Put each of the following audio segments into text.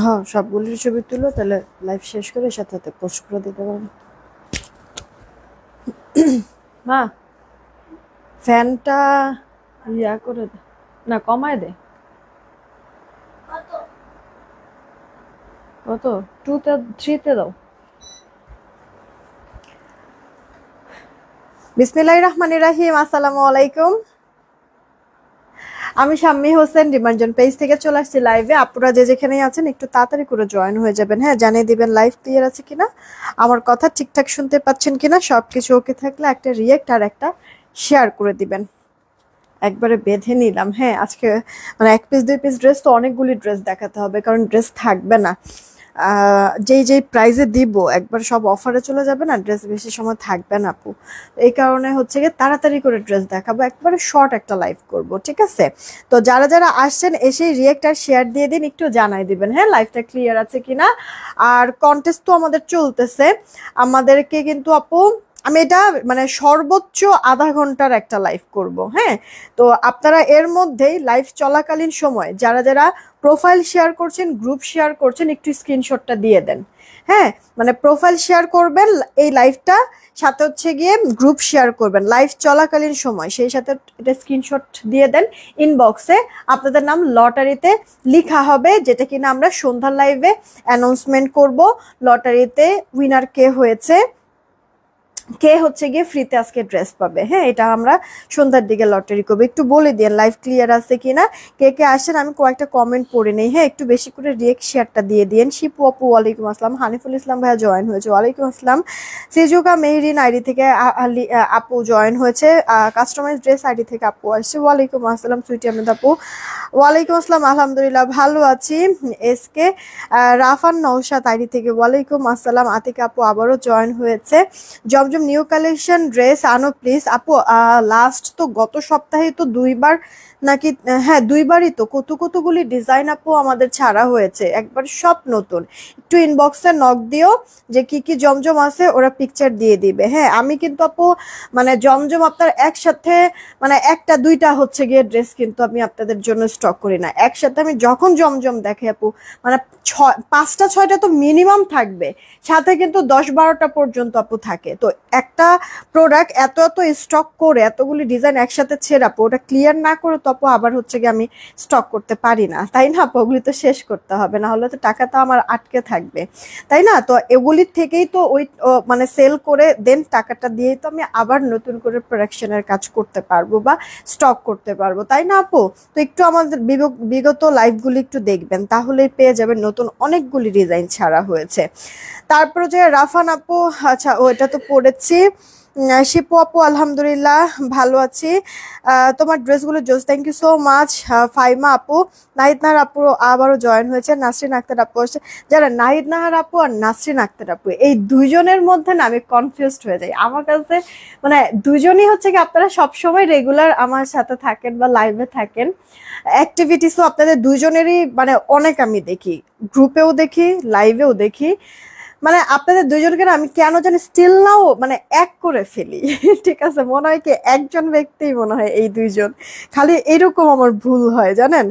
হ্যাঁ, সবগুলোর ছবি তুলো, তাহলে লাইভ শেষ করে সাথে সাথে পোস্ট করে দিতে পারবো। মা, ফ্যানটা ইয়া করে দে, না কমায় দে। কত? 2 তে 3 দাও। বিসমিল্লাহির রহমানির রহিম। আসসালামু আলাইকুম। আমি শাম্মী হোসেন ডিমার্জন পেজ থেকে চলে আসছি লাইভে। আপনারা যে যেখানেই আছেন একটু তাড়াতাড়ি করে জয়েন হয়ে যাবেন। হ্যাঁ, জানিয়ে দিবেন লাইভ ক্লিয়ার আছে কিনা, আমার কথা ঠিকঠাক শুনতে পাচ্ছেন কিনা। সবকিছু ওকে থাকলে একটা রিয়েক্ট আর একটা শেয়ার করে দিবেন। একবারে বেঁধে নিলাম। হ্যাঁ, আজকে মানে 1 পিস 2 পিস ড্রেস তো অনেকগুলি ড্রেস দেখাতে হবে, কারণ ড্রেস থাকবে না। যেই প্রাইজে দিব একবার সব অফারে চলে যাবে না, ড্রেস বেশি সময় থাকবে না আপু। এই কারণে হচ্ছে গিয়ে তাড়াতাড়ি করে ড্রেস দেখাবো, একবারে শর্ট একটা লাইভ করব, ঠিক আছে? তো যারা যারা আসছেন এসেই রিয়েক্ট আর শেয়ার দিয়ে দিন, একটু জানাই দিবেন হ্যাঁ লাইভটা ক্লিয়ার আছে কিনা। আর কন্টেস্ট তো আমাদের চলতেছে, আমাদেরকে কিন্তু আপু আমি এটা মানে সর্বোচ্চ আধা ঘন্টার একটা লাইভ করব। হ্যাঁ, তো আপনারা এর মধ্যেই লাইভ চলাকালীন সময় যারা যারা প্রোফাইল শেয়ার করছেন, গ্রুপ শেয়ার করছেন, একটু স্ক্রিনশটটা দিয়ে দেন। হ্যাঁ, মানে প্রোফাইল শেয়ার করবেন এই লাইভটা, সাথে হচ্ছে গিয়ে গ্রুপ শেয়ার করবেন লাইভ চলাকালীন সময়, সেই সাথে এটা স্ক্রিনশট দিয়ে দেন। ইনবক্সে আপনাদের নাম লটারিতে লেখা হবে, যেটা কিনা আমরা সন্ধ্যার লাইভে অ্যানাউন্সমেন্ট করব। লটারিতে উইনার কে হয়েছে, কে হচ্ছে গিয়ে ফ্রিতে আজকে ড্রেস পাবে। হ্যাঁ, এটা আমরা সন্ধ্যার দিকে লটারি করবো। একটু বলে দিন লাইভ ক্লিয়ার আছে কিনা, কে কে আসেন। আমি কয়েকটা কমেন্ট পড়ে নেই। হ্যাঁ, একটু বেশি করে রিয়েক্ট শেয়ারটা দিয়ে দিন। শিপু আপু ওয়ালাইকুম আসসালাম। হানিফুল ইসলাম ভাইয়া জয়েন হয়েছে, ওয়ালাইকুম আসসালাম। সিজুকা মেহরিন আইডি থেকে আপু জয়েন হয়েছে। কাস্টমাইজ ড্রেস আইডি থেকে আপু আসছে, ওয়ালাইকুম আসসালাম। সুইটি আহমেদ আপু ওয়ালাইকুম আসসালাম, আলহামদুলিল্লাহ ভালো আছি। এসকে রাফান নওশাদ আইডি থেকে ওয়ালাইকুম আসসালাম। আতিকা আপু আবারও জয়েন হয়েছে। জমজম নিউ কালেকশন ড্রেস আনো প্লিজ আপু। লাস্ট তো গত সপ্তাহে তো 2বার নাকি, হ্যাঁ 2বারই তো কতগুলি ডিজাইন আপু আমাদের ছাড়া হয়েছে, একবার সব নতুন। একটু ইনবক্সে নক দিও যে কি কি জমজম আছে, ওরা পিকচার দিয়ে দিবে। হ্যাঁ, আমি কিন্তু আপু মানে জমজম আপনার একসাথে মানে 1টা 2টা হচ্ছে গিয়ে ড্রেস কিন্তু আমি আপনাদের জন্য স্টক করি না একসাথে। আমি যখন জমজম দেখে আপু মানে 5টা 6টা তো মিনিমাম থাকবে, সাথে কিন্তু 10-12টা পর্যন্ত আপু থাকে। তো একটা প্রোডাক্ট এত স্টক করে এতগুলি ডিজাইন একসাথে ছেড়ে আপু ওটা ক্লিয়ার না করে তো আপু আবার হচ্ছে গিয়ে আমি স্টক করতে পারি না, তাই না আপু? ওগুলি তো শেষ করতে হবে, না হলে তো টাকা তো আমার আটকে থাকবে, তাই না? তো এগুলির থেকেই তো ওই মানে সেল করে দেন টাকাটা দিয়েই তো আমি আবার নতুন করে প্রোডাকশনের কাজ করতে পারবো বা স্টক করতে পারবো, তাই না আপু? তো একটু আমাদের বিগত লাইভগুলি একটু দেখবেন, তাহলেই পেয়ে যাবেন নতুন অনেকগুলি ডিজাইন ছাড়া হয়েছে। তারপরে যে রাফান আপু, আচ্ছা ও এটা তো পড়েছি। শিপু আপু আলহামদুলিল্লাহ ভালো আছি। তোমার ড্রেসগুলো জোস, thank you so much. Faima আপু, নাহিদ নাহার আপু আবারও জয়েন হয়েছে। নাসরিন আক্তার আপু আসছে। যারা নাহিদ নাহার আপু আর নাসরিন আক্তার আপু এই দুইজনের মধ্যে না আমি কনফিউজড হয়ে যাই। আমার কাছে মানে দুজনই হচ্ছে কি আপনারা সবসময় রেগুলার আমার সাথে থাকেন বা লাইভে থাকেন, অ্যাক্টিভিটিসও আপনাদের দুজনেরই মানে অনেক আমি দেখি, গ্রুপেও দেখি লাইভেও দেখি। মানে আপনাদের দুইজনকে না আমি কেন জানি স্টিল নাও মানে এক করে ফেলি। ঠিক আছে, মনে হয় কি একজন ব্যক্তি মনে হয় এই দুইজন, খালি এরকম আমার ভুল হয় জানেন।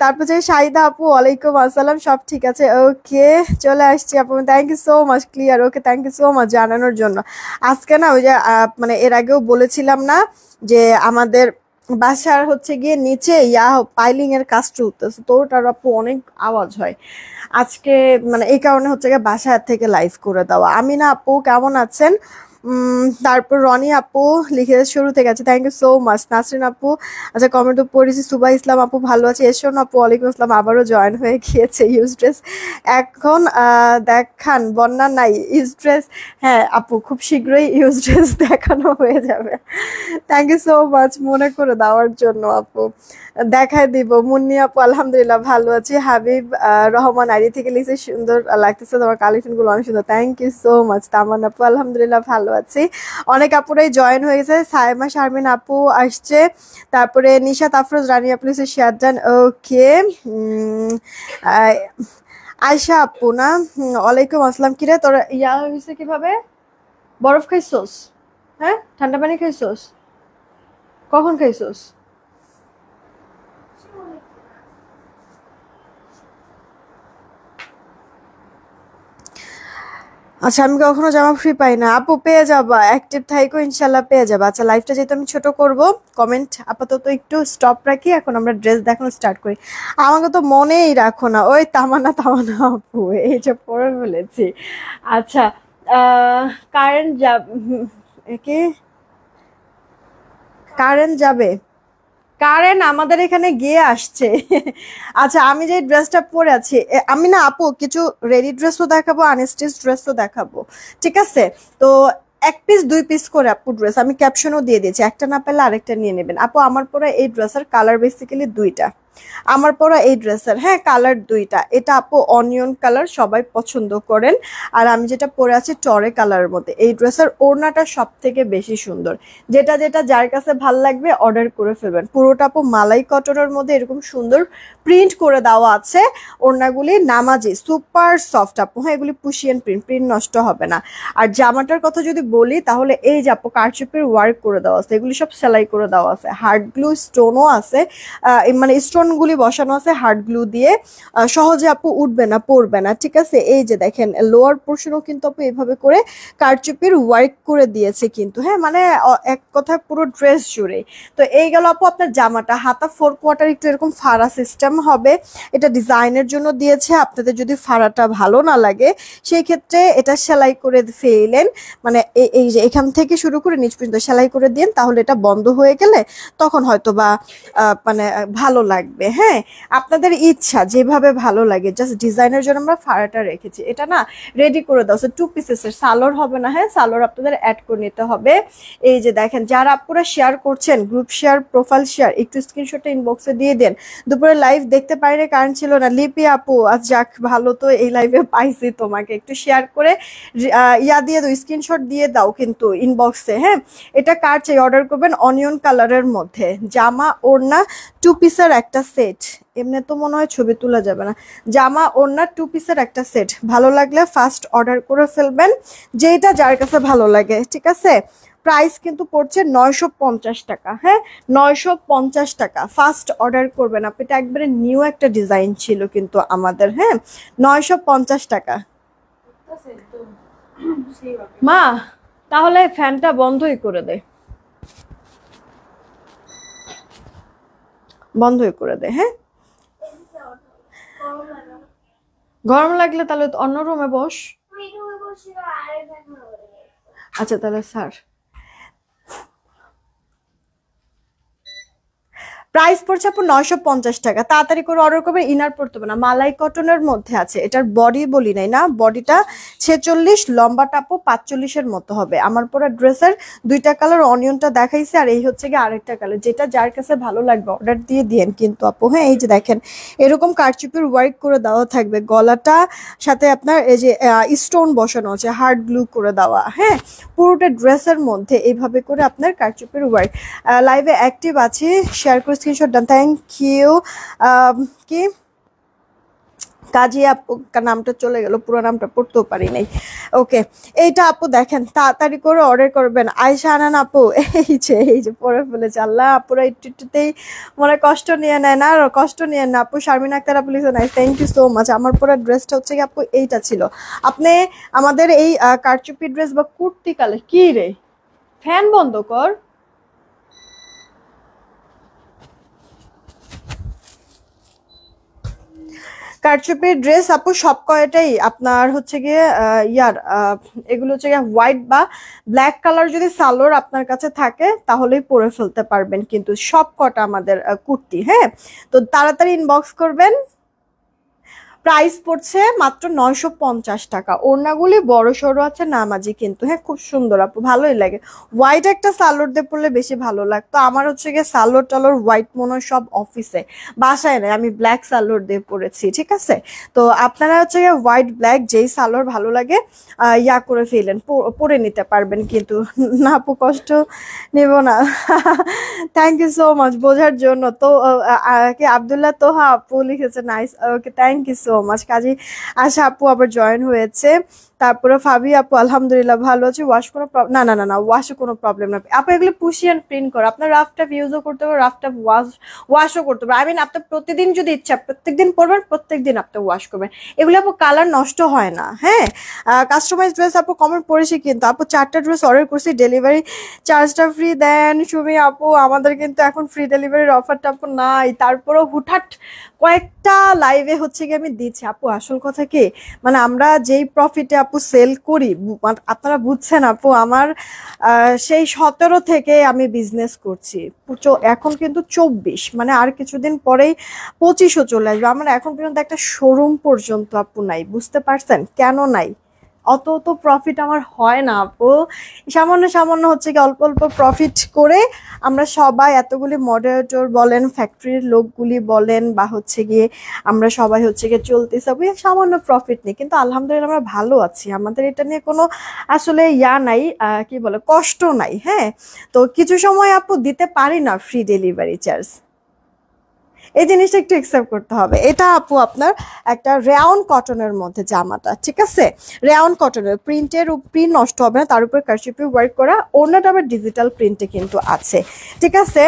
তারপর যে শাহিদা আপু ওয়ালাইকুম আসসালাম, সব ঠিক আছে? ওকে, চলে আসছি আপু, thank you so much clear. Okay, thank you so much জানানোর জন্য। আজকে না ওই যে মানে এর আগেও বলেছিলাম না যে আমাদের বাসার হচ্ছে গিয়ে নিচে পাইলিং এর কাজ চলতেছে, তো ওটার আপু অনেক আওয়াজ হয় আজকে, মানে এই কারণে হচ্ছে গিয়ে বাসা থেকে লাইভ করে দেওয়া। আমিনা আপু কেমন আছেন? তারপর রনি আপু লিখে শুরু থেকে আছে, thank you so much. Nasrin আপু আচ্ছা কমেন্ট পড়েছি। সুবা ইসলাম আপু ভালো আছে। এসন আপু ওয়ালাইকুম আসসালাম, আবারও জয়েন হয়ে গিয়েছে। ইউজ ড্রেস এখন দেখান, বন্যা নাই ইউজ ড্রেস। হ্যাঁ আপু, খুব শীঘ্রই ইউজ ড্রেস দেখানো হয়ে যাবে। থ্যাংক ইউ সো মাচ মনে করে দেওয়ার জন্য আপু, দেখাই দিব। মুন্নি আপু আলহামদুলিল্লাহ ভালো আছি। হাবিব রহমান আইডি থেকে লিখছে, সুন্দর লাগতেছে তোমার কালেকশন গুলো, অনেক সুন্দর, থ্যাংক ইউ সো মাচ। তামান আপু আলহামদুলিল্লাহ ভালো আছি। অনেক আপুরাই জয়েন হয়ে গেছে। সাইমা শারমিন আপু আসছে, তারপরে নিশাত আফরোজ রানী আপু লিখছে, শিয়ারজান ওকে। আয়শা আপু না? ওয়ালাইকুম আসসালাম। কিরে তোর ইয়া হয়েছে কিভাবে? বরফ খাইছোস? হ্যাঁ, ঠান্ডা পানি খাইছোস? কখন খাইছোস? আচ্ছা, আমি কখনো জামা ফ্রি পাই না আপু। পেয়ে যাবা, অ্যাক্টিভ থাইকো, ইনশাল্লাহ পেয়ে যাবা। আচ্ছা, লাইফটা যেহেতু আমি ছোট করব, কমেন্ট আপাতত একটু স্টপ রাখি, এখন আমরা ড্রেস দেখানো স্টার্ট করি। আমাকে তো মনেই রাখো না, ওই তামান্না তামান্না আপু, এই যে পড়ে ফেলেছি। আচ্ছা, কারেন্ট যা কি কারেন্ট যাবে? কারেন্ট আমাদের এখানে গিয়ে আসছে। আচ্ছা, আমি যে ড্রেসটা পরে আছি, আমি না আপু কিছু রেডি ড্রেসও দেখাবো, আনস্টিচ ড্রেসও দেখাবো, ঠিক আছে? তো এক পিস দুই পিস করে আপু ড্রেস আমি ক্যাপশনও দিয়ে দিয়েছি, একটা না পেলে আরেকটা নিয়ে নেবেন আপু। আমার পরা এই ড্রেসের কালার বেসিক্যালি দুইটা। আমার পরা এই ড্রেসের, হ্যাঁ, কালার দুইটা। এটা আপু অনিয়ন কালার, সবাই পছন্দ করেন। আর আমি যেটা পরে আছি টরে কালারের মধ্যে। এই ড্রেসের ওড়নাটা সব থেকে বেশি সুন্দর। যেটা যেটা যার কাছে ভাল লাগবে অর্ডার করে ফেলবেন। পুরোটা আপু মালাই কটনের মধ্যে এরকম সুন্দর প্রিন্ট করে দেওয়া আছে। ওড়নাগুলি নামাজি, সুপার সফট আপু। হ্যাঁ, এগুলি পুশিয়ান প্রিন্ট, প্রিন্ট নষ্ট হবে না। আর জামাটার কথা যদি বলি তাহলে এই যে আপু কারচুপির ওয়ার্ক করে দেওয়া আছে, এগুলি সব সেলাই করে দেওয়া আছে, হার্ড গ্লু স্টোনও আছে। মানে স্টোনগুলি বসানো আছে হার্ড গ্লু দিয়ে। সহজে আপু উঠবে না, পড়বে না, ঠিক আছে? এই যে দেখেন লোয়ার পোর্শনও কিন্তু আপু এভাবে করে কারচুপির ওয়ার্ক করে দিয়েছে কিন্তু, হ্যাঁ, মানে এক কথা পুরো ড্রেস জুড়ে। তো এই গেল আপু আপনার জামাটা। হাতা 4 কোয়ার্টার একটু এরকম ফাড়া সিস্টেম হবে, এটা ডিজাইনের জন্য দিয়েছে। আপনাদের যদি ফাড়াটা ভালো না লাগে সেই ক্ষেত্রে এটা সেলাই করে ফেলেন, মানে এই যে এখান থেকে শুরু করে নিচ পর্যন্ত সেলাই করে দিন, তাহলে এটা বন্ধ হয়ে গেলে তখন হয়তো বা মানে ভালো লাগবে। হ্যাঁ, আপনাদের ইচ্ছা যেভাবে ভালো লাগে, জাস্ট ডিজাইনের জন্য আমরা ফাড়াটা রেখেছি। এটা না রেডি করে দাও, টু পিসেসের, সালোয়ার হবে না। হ্যাঁ, সালোয়ার আপনাদের অ্যাড করে নিতে হবে। এই যে দেখেন, যারা আপনারা শেয়ার করছেন, গ্রুপ শেয়ার, প্রোফাইল শেয়ার, একটু স্ক্রিনশটটা ইনবক্সে দিয়ে দেন। দুপুরে লাইভ দেখতে পাইনি, কারণ ছিল না। লিপি আপু, আজ যাক ভালো তো এই লাইভে পাইছি তোমাকে, একটু শেয়ার করে ইয়া দিয়ে দাও, স্ক্রিনশট দিয়ে দাও কিন্তু ইনবক্সে। হ্যাঁ, এটা কার চাই অর্ডার করবেন, অনিয়ন কালারের মধ্যে জামা ওড়না টু পিসের একটা সেট। এমনি তো মনে হয় ছবি তোলা যাবে না। জামা ওড়না টু পিসের একটা সেট, ভালো লাগলে ফার্স্ট অর্ডার করে ফেলবেন, যেটা যার কাছে ভালো লাগে, ঠিক আছে? প্রাইস কিন্তু পড়ছে 950 টাকা। হ্যাঁ, 950 টাকা। ফার্স্ট অর্ডার করবেন আপনি, এটা একবারে নিউ একটা ডিজাইন ছিল কিন্তু আমাদের। হ্যাঁ, 950 টাকা। মা, তাহলে ফ্যানটা বন্ধই করে দে, বন্ধই করে দে। হ্যাঁ, গরম লাগলে তাহলে অন্য রুমে বস। আচ্ছা, তাহলে স্যার প্রাইস পড়ছে আপনার 950 টাকা। তাড়াতাড়ি করে অর্ডার করবেন, ইনার পড়তে হবে না, মালাই কটনের মধ্যে আছে। এটার বডি বলি নাই না, বডিটা 46, লম্বাটা আপু 45-এর মতো হবে। আমার পরা ড্রেসের দুইটা কালার, অনিয়নটা দেখাইছে, আর এই হচ্ছে গিয়ে আরেকটা কালার। যেটা যার কাছে ভালো লাগবে অর্ডার দিয়ে দিয়েন কিন্তু আপু। হ্যাঁ, এই যে দেখেন এরকম কারচুপির ওয়ার্ক করে দেওয়া থাকবে, গলাটা সাথে আপনার এই যে স্টোন বসানো আছে, হার্ড গ্লু করে দেওয়া। হ্যাঁ, পুরোটা ড্রেসের মধ্যে এইভাবে করে আপনার কারচুপির ওয়ার্ক। লাইভে অ্যাক্টিভ আছি, শেয়ার করে স্ক্রিনশট ডান, থ্যাংক ইউ। কি কাজী আপু নামটা চলে গেল, পুরো নামটা পড়তেও পারি নাই। ওকে, এইটা আপু দেখেন, তাড়াতাড়ি করে অর্ডার করবেন। আয়শা আনান আপু, এই যে পরে ফেলেছে। আল্লাহ, আপুরা একটু একটুতেই মনে কষ্ট নিয়ে নেয় না, কষ্ট নিয়ে না আপু। শারমিন আক্তার আপু লিখে নাই, থ্যাংক ইউ সো মাচ। আমার পরা ড্রেসটা হচ্ছে কি আপু এইটা ছিল। আপনি আমাদের এই কারচুপি ড্রেস বা কুর্তি কালার, কি রে ফ্যান বন্ধ কর। কারচুপির ড্রেস আপু সব কয়টাই আপনার হচ্ছে গিয়ে ইয়ার এগুলো হচ্ছে গিয়ে হোয়াইট বা ব্ল্যাক কালার যদি সালোয়ার আপনার কাছে থাকে তাহলেই পরে ফেলতে পারবেন কিন্তু সব কটা আমাদের কুর্তি। হ্যাঁ, তো তাড়াতাড়ি ইনবক্স করবেন। প্রাইস পড়ছে মাত্র 950 টাকা। ওড়নাগুলি বড় সড়ো আছে, নামাজি কিন্তু। হ্যাঁ, খুব সুন্দর আপু, ভালোই লাগে। হোয়াইট একটা সালোয়ার দিয়ে পরলে বেশি ভালো লাগতো। আমার হচ্ছে গিয়ে সালোয়ার টালোয়ার হোয়াইট মনে হয় সব অফিসে, বাসায় নেই। আমি ব্ল্যাক সালোয়ার দিয়ে পরেছি, ঠিক আছে? তো আপনারা হচ্ছে গিয়ে হোয়াইট ব্ল্যাক যেই সালোয়ার ভালো লাগে ইয়া করে ফেলেন, পরে নিতে পারবেন কিন্তু। না আপু, কষ্ট নেব না। থ্যাংক ইউ সো মাচ বোঝার জন্য। তো কি আবদুল্লাহ তোহা আপু লিখেছে, nice, okay, thank you so so much. Kazi Asha আপু আবার জয়েন হয়েছে। তারপরে ফাবি আপু আলহামদুলিল্লাহ ভালো আছে। ওয়াশ কোনো না না না না ওয়াশও কোনো প্রবলেম না আপু, এগুলো পুশি অ্যান্ড প্রিন্ট করো। আপনার রাফটা ইউজও করতে পারবেন, রাফটা ওয়াশও করতে পারবেন। আই মিন আপনার প্রতিদিন যদি ইচ্ছা প্রত্যেকদিন পরবেন, প্রত্যেকদিন আপনি ওয়াশ করবেন। এগুলো আপু কালার নষ্ট হয় না। হ্যাঁ, কাস্টমাইজ ড্রেস আপু কমেন্ট পড়েছি, কিন্তু আপু 4টা ড্রেস অর্ডার করছি, ডেলিভারি চার্জটা ফ্রি দেন সুমি আপু। আমাদের কিন্তু এখন ফ্রি ডেলিভারির অফারটা আপু নাই, তারপরেও হুটহাট কয়েকটা লাইভে হচ্ছে কি আমি দিচ্ছি আপু। আসল কথা কি, মানে আমরা যেই প্রফিটে আপু সেল করি, আপনারা বুঝছেন আপু, আমার সেই 17 থেকে আমি বিজনেস করছি, এখন কিন্তু 24, মানে আর কিছুদিন পরেই 25ও চলে আসবে। আমার এখন পর্যন্ত একটা শোরুম পর্যন্ত আপু নাই, বুঝতে পারছেন কেন নাই? অত তো প্রফিট আমার হয় না আপু, সামান্য সামান্য হচ্ছে কি অল্প অল্প প্রফিট করে আমরা সবাই, এতগুলি মডারেটর বলেন, ফ্যাক্টরির লোকগুলি বলেন, বা হচ্ছে গিয়ে আমরা সবাই হচ্ছে গিয়ে চলতেছি আপু, সামান্য প্রফিট নেই, কিন্তু আলহামদুলিল্লাহ আমরা ভালো আছি। আমাদের এটা নিয়ে কোনো আসলে নাই, কি বলে, কষ্ট নাই। হ্যাঁ, তো কিছু সময় আপু দিতে পারি না ফ্রি ডেলিভারি চার্জ, এই জিনিসটা একটু অ্যাকসেপ্ট করতে হবে। এটা আপু আপনার একটা রেয়ন কটনের মধ্যে জামাটা, ঠিক আছে, রেয়ন কটনের প্রিন্ট নষ্ট হবে না, তার উপর কারচুপি ওয়ার্ক করা, ওড়নাটা আবার ডিজিটাল প্রিন্টে কিন্তু আছে, ঠিক আছে।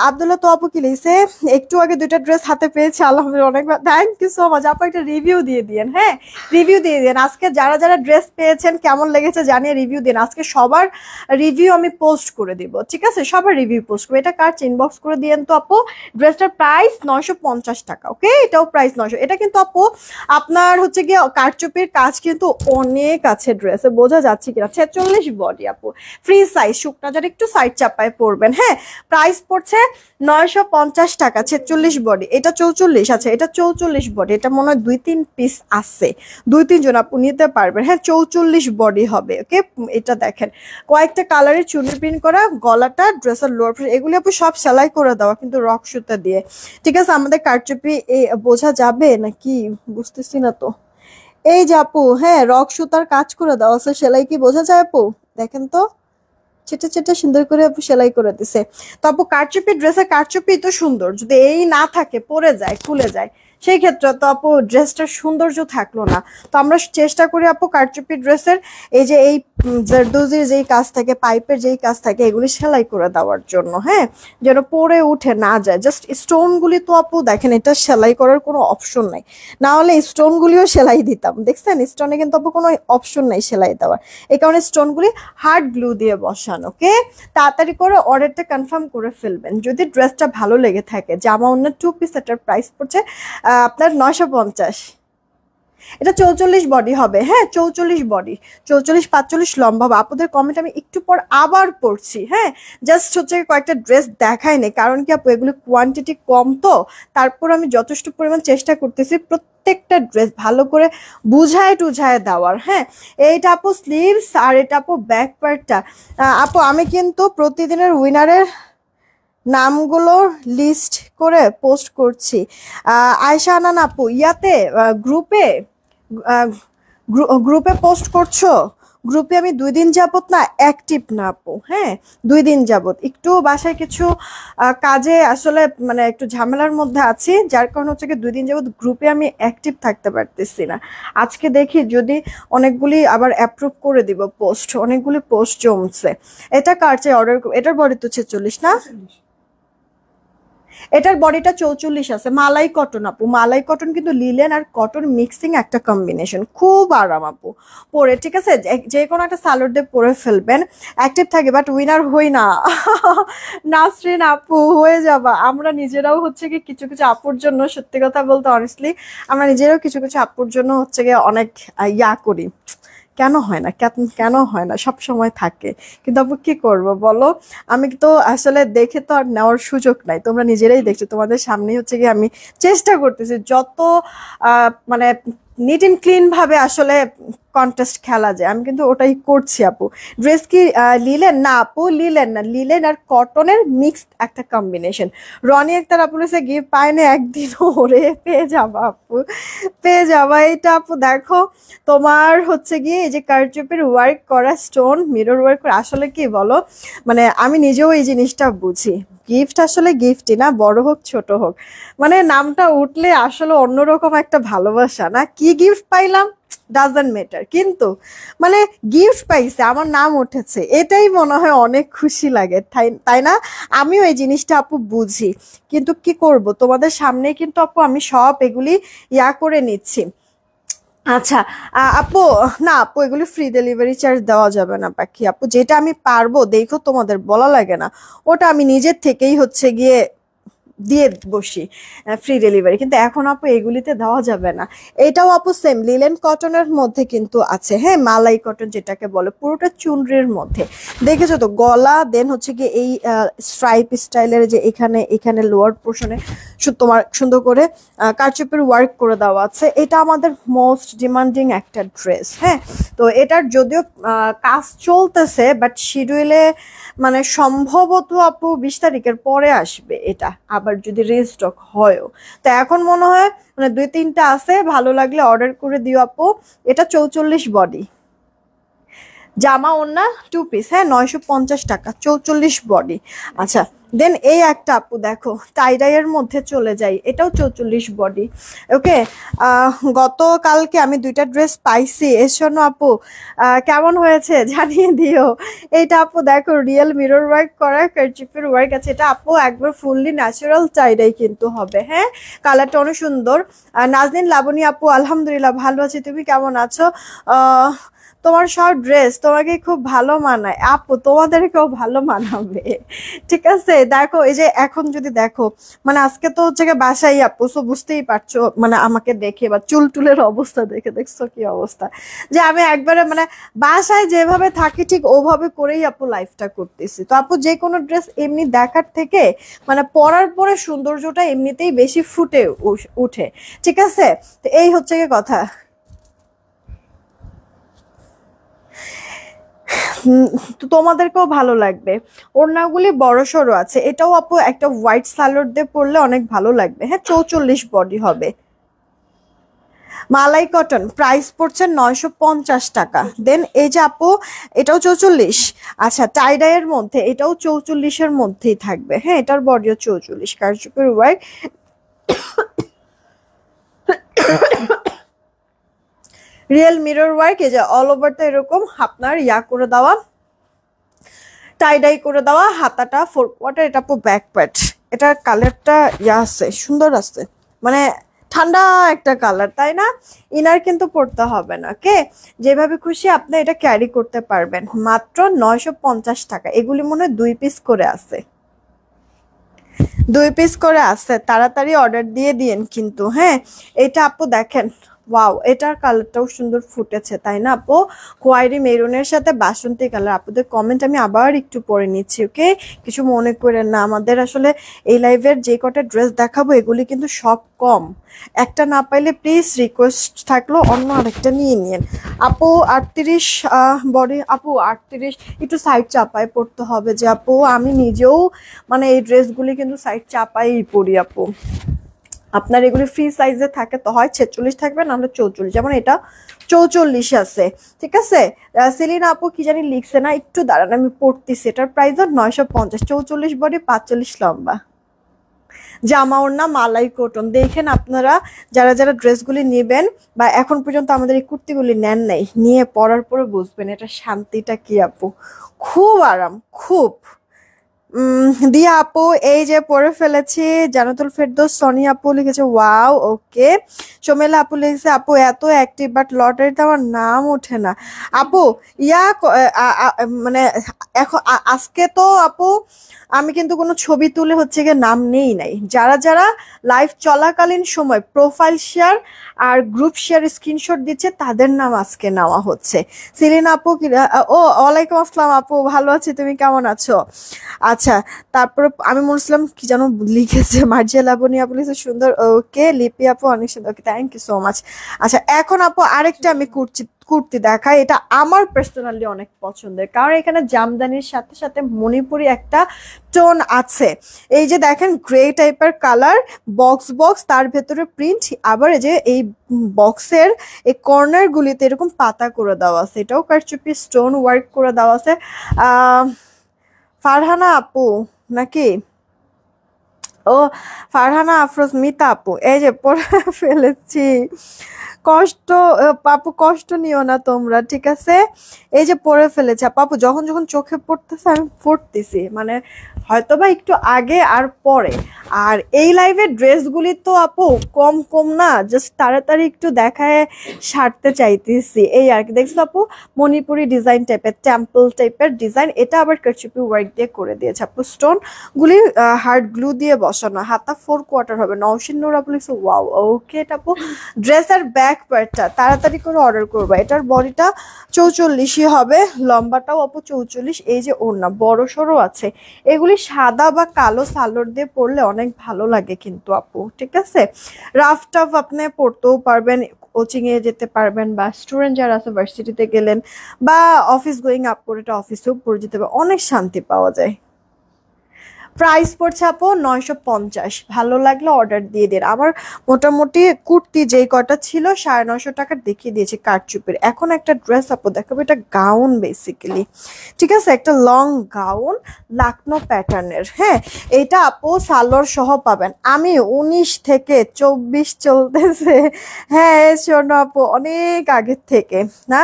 আব্দুল্লাহ তো আপু কি লিখছে, একটু আগে 2টা ড্রেস হাতে পেয়েছি আলহামদুলিল্লাহ, অনেক থ্যাংক ইউ সো মাচ আপু। একটা রিভিউ দিয়ে দিন, হ্যাঁ রিভিউ দিয়ে দিন। আজকে যারা যারা ড্রেস পেয়েছেন কেমন লেগেছে জানিয়ে রিভিউ দিন। আজকে সবার রিভিউ আমি পোস্ট করে দিব, ঠিক আছে, সবার রিভিউ পোস্ট করবো। এটা কার ইনবক্স করে দিয়েন তো আপু। ড্রেসটার প্রাইস 950 টাকা, ওকে, এটাও প্রাইস 900। এটা কিন্তু আপু আপনার হচ্ছে গিয়ে কারচুপির কাজ কিন্তু অনেক আছে ড্রেসে, বোঝা যাচ্ছে কিনা। 46 বডি আপু, ফ্রি সাইজ, শুকনা যারা একটু সাইড চাপায় পরবেন। হ্যাঁ, প্রাইস পড়ছে 950 টাকা, 46 বডি। এটা 44 আছে, এটা 44 বডি, এটা মনে হয় 2-3 পিস আছে, 2-3 জন আপু নিতে পারবেন। হ্যাঁ, 44 বডি হবে, ওকে। এটা দেখেন কয়েকটা কালারের চুনি প্রিন্ট করা, গলাটা, ড্রেসের লোয়ার, এগুলি আপু সব সেলাই করে দেওয়া কিন্তু রক সুতা দিয়ে, ঠিক আছে। আমাদের কারচুপি বোঝা যাবে নাকি বুঝতেছি না তো। এই যে আপু, হ্যাঁ রক সুতার কাজ করে দেওয়া আছে, সেলাই কি বোঝা যায় আপু? দেখেন তো, চেটে চেটে সুন্দর করে আপু সেলাই করে দিছে। তো আপু কারচুপি ড্রেসে কারচুপি তো সুন্দর, যদি এই না থাকে, পরে যায়, খুলে যায়, সেই ক্ষেত্রে তো আপু ড্রেসটার সৌন্দর্য থাকলো না। তো আমরা চেষ্টা করি আপু কারচুপি ড্রেসের এই যে এই জারদোজির যেই কাজ থাকে, পাইপের যেই কাজ থাকে, এগুলি সেলাই করে দেওয়ার জন্য, হ্যাঁ, যেন পরে উঠে না যায়। জাস্ট স্টোনগুলি তো আপু দেখেন, এটা সেলাই করার কোনো অপশন নাই, না হলে স্টোনগুলিও সেলাই দিতাম। দেখছেন স্টোনে কিন্তু আপু কোনো অপশন নাই সেলাই দেওয়ার, এই কারণে স্টোনগুলি হার্ড গ্লু দিয়ে বসানো, ওকে। তাড়াতাড়ি করে অর্ডারটা কনফার্ম করে ফেলবেন যদি ড্রেসটা ভালো লেগে থাকে। জামা অন্য 2 পিস, এটার প্রাইস পড়ছে আপনার 950। এটা 44 বডি হবে, হ্যাঁ 44 বডি, 44-45 লম্বা হবে। আপনাদের কমেন্ট আমি একটু পর আবার পড়ছি, হ্যাঁ, জাস্ট হচ্ছে কয়েকটা ড্রেস দেখাই নেই, কারণ কি আপু এগুলো কোয়ান্টিটি কম, তো তারপর আমি যথেষ্ট পরিমাণ চেষ্টা করতেছি প্রত্যেকটা ড্রেস ভালো করে বুঝায় টুঝায় দেওয়ার। হ্যাঁ, এইটা আপু স্লিভস, আর এটা আপু ব্যাক পার্টটা। আপু আমি কিন্তু প্রতিদিনের উইনারের নামগুলো লিস্ট করে পোস্ট করছি। আয়শা আনান আপু ইয়াতে গ্রুপে পোস্ট করছো? গ্রুপে আমি 2 দিন যাবত না অ্যাক্টিভ না আপু। হ্যাঁ, 2 দিন যাবত একটু বাসায় কিছু কাজে আসলে মানে একটু ঝামেলার মধ্যে আছি, যার কারণে হচ্ছে কি 2 দিন যাবত গ্রুপে আমি অ্যাক্টিভ থাকতে পারতেছি না। আজকে দেখি যদি অনেকগুলি আবার অ্যাপ্রুভ করে দিব পোস্ট, অনেকগুলি পোস্ট জমছে। এটা কার চেয়ে অর্ডার, এটার বডি তো 46 না, এটার বডিটা 44 আছে। মালাই কটন আপু, মালাই কটন কিন্তু লিলেন আর কটন মিক্সিং একটা কম্বিনেশন, খুব আরাম আপু পরে, ঠিক আছে। যে কোনো একটা সালোয়ার দিয়ে পরে ফেলবেন, অ্যাক্টিভ থাকে। বাট উইনার হই না নাসরিন আপু, হয়ে যাবা। আমরা নিজেরাও হচ্ছে কি কিছু কিছু আপুর জন্য, সত্যি কথা বলতে অনেস্টলি আমরা নিজেরাও কিছু কিছু আপুর জন্য হচ্ছে গিয়ে অনেক করি। কেন হয় না, কেন হয় না, সব সময় থাকে, কিন্তু আপু কি করবো বলো। আমি তো আসলে দেখে তো আর নেওয়ার সুযোগ নাই, তোমরা নিজেরাই দেখছো, তোমাদের সামনে হচ্ছে গিয়ে আমি চেষ্টা করতেছি যত মানে নিট অ্যান্ড ক্লিন ভাবে আসলে কন্টেস্ট খেলা যায়, আমি কিন্তু ওটাই করছি আপু। ড্রেস কি লিলেন না আপু? লিলেন না, লিলেন আর কটনের মিক্সড একটা কম্বিনেশন। রনি আক্তার আপু এসে গিফট পায় না একদিন, ওরে পেয়ে যাবা আপু, পেয়ে যাবা। এটা আপু দেখো, তোমার হচ্ছে গিয়ে এই যে কারচুপির ওয়ার্ক করা, স্টোন মিরর ওয়ার্ক করা, আসলে কি বলো, মানে আমি নিজেও এই জিনিসটা বুঝি। গিফট আসলে গিফটই না, বড় হোক ছোট হোক, মানে নামটা উঠলে আসলে অন্যরকম একটা ভালোবাসা না। কি গিফট পাইলাম ডাজন্ট ম্যাটার, কিন্তু মানে গিফট পাইছে, আমার নাম উঠেছে, এটাই মনে হয় অনেক খুশি লাগে, তাই না? আমিও এই জিনিসটা আপু বুঝি, কিন্তু কি করব, তোমাদের সামনে কিন্তু আপু আমি সব এগুলি করে নিচ্ছি। আচ্ছা, আপু, না আপু এগুলি ফ্রি ডেলিভারি চার্জ দেওয়া যাবে না পাখি আপু, যেটা আমি পারবো দেখো, তোমাদের বলা লাগে না, ওটা আমি নিজের থেকেই হচ্ছে গিয়ে দিয়ে বসি ফ্রি ডেলিভারি, কিন্তু এখন আপু এগুলিতে দেওয়া যাবে না। এটাও আপু সেম লিলেন কটনের মধ্যে কিন্তু আছে, হ্যাঁ, মালাই কটন যেটাকে বলে, পুরোটা চুনরির মধ্যে। দেখেছো তো গলা, দেন হচ্ছে কি এই স্ট্রাইপ স্টাইলের যে এখানে এখানে লোয়ার পোর্শনে তোমার সুন্দর করে কারচুপির ওয়ার্ক করে দেওয়া আছে। এটা আমাদের মোস্ট ডিমান্ডিং একটা ড্রেস, হ্যাঁ। তো এটার যদিও কাজ চলতেছে, বাট শিডিউলে মানে সম্ভবত আপু 20 তারিখের পরে আসবে এটা, আবার যদি রিস্টক হয়ও। তো এখন মনে হয় মানে 2-3টা আছে, ভালো লাগলে অর্ডার করে দিও আপু। এটা 44 বডি, জামা ওড়না 2 পিস, হ্যাঁ, 950 টাকা, 44 বডি। আচ্ছা, দেন এই একটা আপু দেখো টাইডাইয়ের মধ্যে চলে যাই, এটাও 44 বডি। ওকে, গতকালকে আমি 2টা ড্রেস পাইছি, এর জন্য আপু কেমন হয়েছে জানিয়ে দিও। এইটা আপু দেখো রিয়েল মিরর ওয়ার্ক করা কারচুপির ওয়ার্ক আছে, এটা আপু একবার ফুললি ন্যাচারাল টাইডাই কিন্তু হবে, হ্যাঁ। কালারটা অনেক সুন্দর। নাজনীন লাবণী আপু, আলহামদুলিল্লাহ ভালো আছি, তুমি কেমন আছো? তোমার সব ড্রেস তোমাকে খুব ভালো মানায় আপু, তোমাদেরকেও ভালো মানাবে, ঠিক আছে। দেখো এই যে এখন যদি দেখো, মানে আজকে তো হচ্ছে বাসায় আপু, সো বুঝতেই পারছো মানে আমাকে দেখে বা চুল টুলের অবস্থা দেখে, দেখছো কি অবস্থা, যে আমি একবারে মানে বাসায় যেভাবে থাকি ঠিক ওভাবে করেই আপু লাইফটা করতেছি। তো আপু যে কোনো ড্রেস এমনি দেখার থেকে মানে পরার পরে সৌন্দর্যটা এমনিতেই বেশি ফুটে উঠে, ঠিক আছে। তো এই হচ্ছে কথা। তো তোমাদেরকেও ভালো লাগবে, ওড়নাগুলি বড় সড়ো আছে। এটাও আপু একটা হোয়াইট সালোয়ার দিয়ে পরলে অনেক ভালো লাগবে, হ্যাঁ, 44 বডি হবে। মালাই কটন প্রাইস পড়ছে 950 টাকা। দেন এই যে আপু এটাও 44। আচ্ছা, টাইডাইয়ের মধ্যে এটাও 44-এর মধ্যেই থাকবে, হ্যাঁ, এটার বডিও 44, কারচুপির ওয়ার্ক, রিয়েল মিরর ওয়ার্ক, এই যে অল ওভারটা এরকম আপনার করে দেওয়া, টাইডাই করে দেওয়া, হাতাটা 4 কোয়ার্টার, এটা আপু ব্যাক প্যাট। এটার কালারটা আছে, সুন্দর আছে, মানে ঠান্ডা একটা কালার, তাই না? ইনার কিন্তু পড়তে হবে না, কে যেভাবে খুশি আপনি এটা ক্যারি করতে পারবেন। মাত্র 950 টাকা। এগুলি মনে হয় 2 পিস করে আছে, 2 পিস করে আছে, তাড়াতাড়ি অর্ডার দিয়ে দিয়েন কিন্তু, হ্যাঁ। এটা আপু দেখেন, ওয়াও, এটার কালারটাও সুন্দর ফুটেছে, তাই না আপু? খয়েরি মেরুনের সাথে বাসন্তী কালার। আপুদের কমেন্ট আমি আবার একটু পড়ে নিচ্ছি, ওকে, কিছু মনে করেন না। আমাদের আসলে এই লাইভের যে কটা ড্রেস দেখাবো এগুলি কিন্তু সব কম, একটা না পাইলে প্লিজ রিকোয়েস্ট থাকলো অন্য আরেকটা নিয়ে নিন। আপু 38 বডি, আপু 38 একটু সাইড চাপায় পড়তে হবে যে আপু, আমি নিজেও মানে এই ড্রেসগুলি কিন্তু সাইড চাপাই পরি আপু। আপনার এগুলি ফ্রি সাইজে থাকে তো হয় 46 থাকবে, না হলে 44, যেমন এটা 44 আছে, ঠিক আছে। সেলিনা আপু কি জানি লিখছে না, একটু দাঁড়ান আমি পড়তেছি। এটার প্রাইস 950, 44 বডি, 45 লম্বা, জামা ওড়না মালাই কটন। দেখেন আপনারা যারা যারা ড্রেসগুলি নেবেন বা এখন পর্যন্ত আমাদের এই কুর্তিগুলি নেন নাই, নিয়ে পরার পরে বুঝবেন এটা শান্তিটা কি আপু, খুব আরাম, খুব। দিয়া আপু এই যে পরে ফেলেছি। জানাতুল ফেরদৌস সনি আপু লিখেছে ওয়াও, ওকে। সোমেলা আপু লিখেছে আপু এত অ্যাক্টিভ বাট লটারিতে আমার নাম ওঠে না। আপু মানে এখন আজকে তো আপু আমি কিন্তু কোনো ছবি তুলে হচ্ছে গিয়ে নাম নেই নাই। যারা যারা লাইভ চলাকালীন সময় প্রোফাইল শেয়ার আর গ্রুপ শেয়ার স্ক্রিনশট দিচ্ছে তাদের নাম আজকে নেওয়া হচ্ছে। সেলিনা আপু ও ওয়ালাইকুম আসসালাম আপু, ভালো আছি, তুমি কেমন আছো? আচ্ছা, তারপর আমি মুসলাম কি যেন লিখেছে, মার্জিয়া লাবণী আপু লিখেছে সুন্দর, ওকে। লিপি আপু অনেক সুন্দর, ওকে, থ্যাংক ইউ সো মাচ। আচ্ছা, এখন আপু আরেকটা আমি কুর্তি দেখাই, এটা আমার পার্সোনালি অনেক পছন্দের, কারণ এখানে জামদানির সাথে সাথে মণিপুরি একটা টোন আছে। এই যে দেখেন গ্রে টাইপের কালার, বক্স বক্স, তার ভেতরে প্রিন্ট, আবার এই যে এই বক্সের এই কর্নার গুলিতে এরকম পাতা করে দেওয়া আছে, এটাও কারচুপি স্টোন ওয়ার্ক করে দেওয়া আছে। ফারহানা আপু নাকি? ও ফারহানা আফরোজ মিতা আপু, এই যে পড়ে ফেলেছি। কষ্ট পাপু, কষ্ট নিও না তোমরা, ঠিক আছে? এই যে পড়ে ফেলেছে পাপু, যখন যখন চোখে পড়তেছে আমি পড়তেছি, মানে হয়তোবা একটু আগে আর পরে। আর এই লাইভের ড্রেসগুলি তো আপু কম কম না, জাস্ট তাড়াতাড়ি একটু দেখায় সারতে চাইতেছি, এই আর কি। দেখছো আপু, মণিপুরি ডিজাইন টাইপের, টেম্পল টাইপের ডিজাইন, এটা আবার কারচুপি ওয়ার্ক দিয়ে করে দিয়েছে আপু। স্টোন গুলি হার্ড গ্লু দিয়ে বসানো, হাতা 4/4 হবে। নওশিন নূর আপু লিখছে ওয়াও, ওকে এটা আপু। ড্রেসের ব্যাক পার্টটা তাড়াতাড়ি করে অর্ডার করবা, এটার বডিটা 44ই হবে, লম্বাটাও আপু 44। এই যে ওড়না বড় সড়ো আছে, এগুলি সাদা বা কালো সালোয়ার দিয়ে পরলে অনেক ভালো লাগে কিন্তু আপু, ঠিক আছে? রাফ টাফ আপনি পরতেও পারবেন, কোচিং এ যেতে পারবেন, বা স্টুডেন্ট যারা আছে ভার্সিটিতে গেলেন, বা অফিস গোয়িং আপ করে এটা অফিসেও পরে যেতে পারবে, অনেক শান্তি পাওয়া যায়। প্রাইস পড়ছে আপু 950। ভালো লাগলে অর্ডার দিয়ে দিন। আমার মোটামুটি কুর্তি যেই কটা ছিল 950 টাকার দেখিয়ে দিয়েছি কারচুপির। এখন একটা ড্রেস আপু দেখাবো, এটা গাউন বেসিক্যালি, ঠিক আছে? একটা লং গাউন লাকনো প্যাটার্নের, হ্যাঁ। এটা আপু সালোয়ার সহ পাবেন। আমি 19 থেকে 24 চলতেছে, হ্যাঁ শোনো আপু, অনেক আগের থেকে না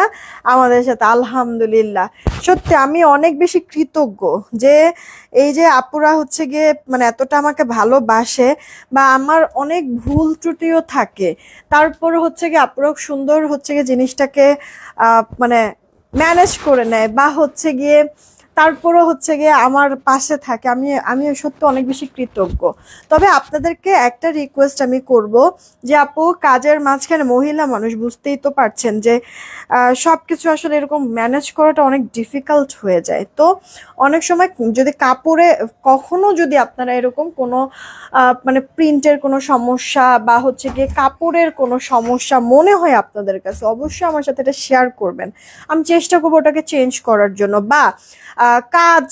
আমাদের সাথে, আলহামদুলিল্লাহ। সত্যি আমি অনেক বেশি কৃতজ্ঞ যে এই যে আপুরা হচ্ছে গিয়ে মানে এতটা আমাকে ভালোবাসে, বা আমার অনেক ভুল ত্রুটিও থাকে, তারপর হচ্ছে গিয়ে আপুরা সুন্দর হচ্ছে গিয়ে জিনিসটাকে মানে ম্যানেজ করে নেয়, বা হচ্ছে গিয়ে তারপরও হচ্ছে গিয়ে আমার পাশে থাকে। আমি সত্যি অনেক বেশি কৃতজ্ঞ। তবে আপনাদেরকে একটা রিকোয়েস্ট আমি করব, যে আপু কাজের মাঝখানে মহিলা মানুষ, বুঝতেই তো পারছেন যে সবকিছু আসলে এরকম ম্যানেজ করাটা অনেক ডিফিকাল্ট হয়ে যায়। তো অনেক সময় যদি কাপড়ে কখনো যদি আপনারা এরকম কোনো মানে প্রিন্টের কোনো সমস্যা, বা হচ্ছে গিয়ে কাপড়ের কোনো সমস্যা মনে হয় আপনাদের কাছে, অবশ্যই আমার সাথে এটা শেয়ার করবেন। আমি চেষ্টা করবো ওটাকে চেঞ্জ করার জন্য। বা কাজ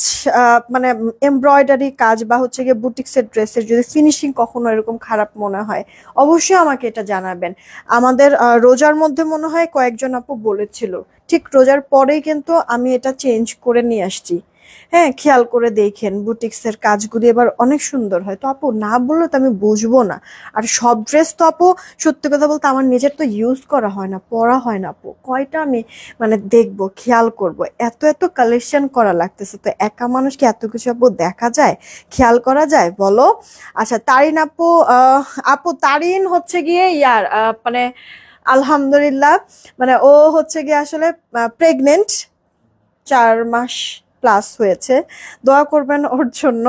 মানে এমব্রয়ডারি কাজ, বা হচ্ছে গিয়ে বুটিক্সের ড্রেসের যদি ফিনিশিং কখনো এরকম খারাপ মনে হয়, অবশ্যই আমাকে এটা জানাবেন। আমাদের রোজার মধ্যে মনে হয় কয়েকজন আপু বলেছিল, ঠিক রোজার পরেই কিন্তু আমি এটা চেঞ্জ করে নিয়ে আসছি। হ্যাঁ, খেয়াল করে দেখেন, বুটিক্সের কাজগুলি এবার অনেক সুন্দর হয়। তো আপু না বললে তো আমি বুঝবো না। আর সব ড্রেস তো আপু সত্যি কথা বলতে আমার নিজের তো ইউজ করা হয় না, পরা হয় না আপু। কয়টা আমি মানে দেখবো, খেয়াল করব, এত এত কালেকশন করা লাগতেছে, তো একা মানুষ কি এত কিছু আপু দেখা যায়, খেয়াল করা যায় বলো? আচ্ছা তারিন আপু, আপু তারিন হচ্ছে গিয়ে মানে আলহামদুলিল্লাহ, মানে ও হচ্ছে গিয়ে আসলে প্রেগনেন্ট, 4 মাস প্লাস হয়েছে। দোয়া করবেন ওর জন্য।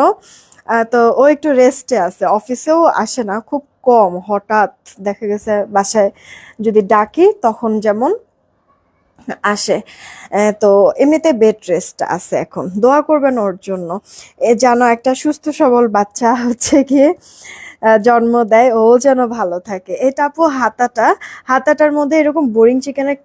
তো ও একটু রেস্টে আছে, অফিসেও আসে না, খুব কম, হঠাৎ দেখা গেছে বাসায় যদি ডাকি তখন যেমন আসে। তো এমনিতে বেড রেস্ট আছে এখন, দোয়া করবেন ওর জন্য। যেন একটা সুস্থ সবল বাচ্চা হচ্ছে গিয়ে জন্ম দেয়, ও যেন ভালো থাকে। এটা আপু হাতাটার মধ্যে এরকম বোরিং চিকেনের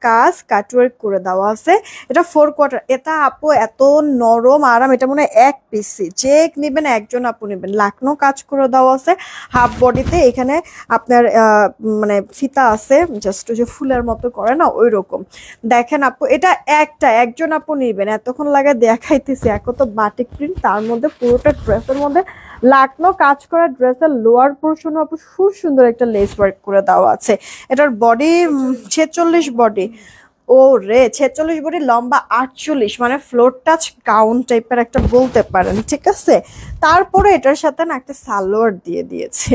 কাটওয়ার্ক করে দেওয়া আছে। এটা 4/4। এটা আপু এত নরম আরাম, এটা মনে হয় 1 পিসি, যে নিবেন একজন আপু নেবেন। লাকনো কাজ করে দেওয়া আছে হাফ বডিতে, এখানে আপনার মানে ফিতা আছে, জাস্ট যে ফুলের মতো করে না ওই রকম। দেখেন আপু, এটা একজন আপু নিবেন, এতক্ষণ লাগে দেখাইতেছি। এক তো বাটিক প্রিন্ট, তার মধ্যে পুরোটা ড্রেসের মধ্যে লাকনো কাজ করা, ড্রেসের লোয়ার পোর্শন আপু খুব সুন্দর একটা লেস ওয়ার্ক করে দেওয়া আছে। এটার বডি 46 বডি, ও রে 46 বডি, লম্বা 48, মানে ফ্লোর টাচ গাউন টাইপের একটা বলতে পারেন, ঠিক আছে? তারপরে এটার সাথে না একটা সালোয়ার দিয়ে দিয়েছে,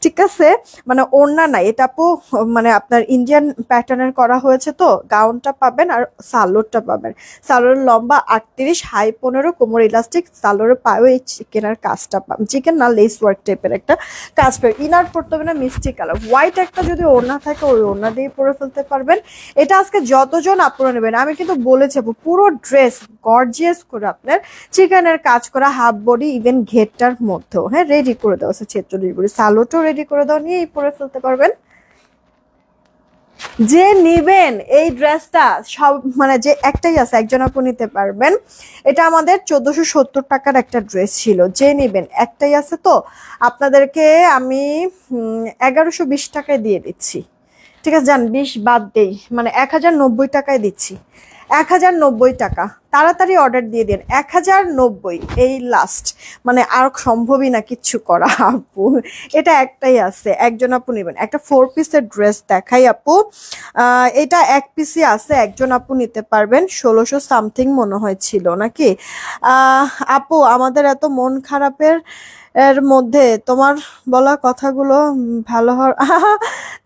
ঠিক আছে? মানে ওড়না নাই এটা আপু, মানে আপনার ইন্ডিয়ান প্যাটার্নের করা হয়েছে, তো গাউনটা পাবেন আর সালোয়ারটা পাবেন। সালোয়ার লম্বা 38, হাই 15, কোমর ইলাস্টিক, সালোয়ারের পায়েও এই চিকেনের কাজটা পাবেন, চিকেন না লেস ওয়ার্ক টাইপের একটা কাজ পাবেন। ইনার পড়তে হবে না মিষ্টি কালার, হোয়াইট একটা যদি ওড়না থাকে ওই ওড়না দিয়ে পরে ফেলতে পারবেন। এটা আজকে যতজন আপনারা নেবেন, আমি কিন্তু বলেছি পুরো ড্রেস গর্জিয়াস করে আপনার চিকেনের কাজ করা, হাফ বডি, ইভেন ঘেরটার মধ্যেও হ্যাঁ রেডি করে দেওয়া আছে 46 বডি, সালোয়ারটাও রেডি করে দেওয়া, নিয়ে পরে ফেলতে পারবেন। যে নিবেন এই ড্রেসটা, সব মানে যে একটাই আছে, একজন আপু নিতে পারবেন। এটা আমাদের 1470 টাকার একটা ড্রেস ছিল, যে নিবেন একটাই আছে, তো আপনাদেরকে আমি 1120 টাকায় দিয়ে দিচ্ছি, ঠিক আছে? যান 20 বাদ দেই, মানে 1090 টাকায় দিচ্ছি, 1090 টাকা। তাড়াতাড়ি অর্ডার দিয়ে দিন, 1090 এই লাস্ট, মানে আর সম্ভবই না কিচ্ছু করা আপু। এটা একটাই আছে, একজন আপু নেবেন। একটা 4 পিসের ড্রেস দেখাই আপু, এটা এক পিসই আছে, একজন আপু নিতে পারবেন। 1600 সামথিং মনে হয় ছিল নাকি। আপু আমাদের এত মন খারাপের এর মধ্যে তোমার বলা কথাগুলো ভালো হওয়ার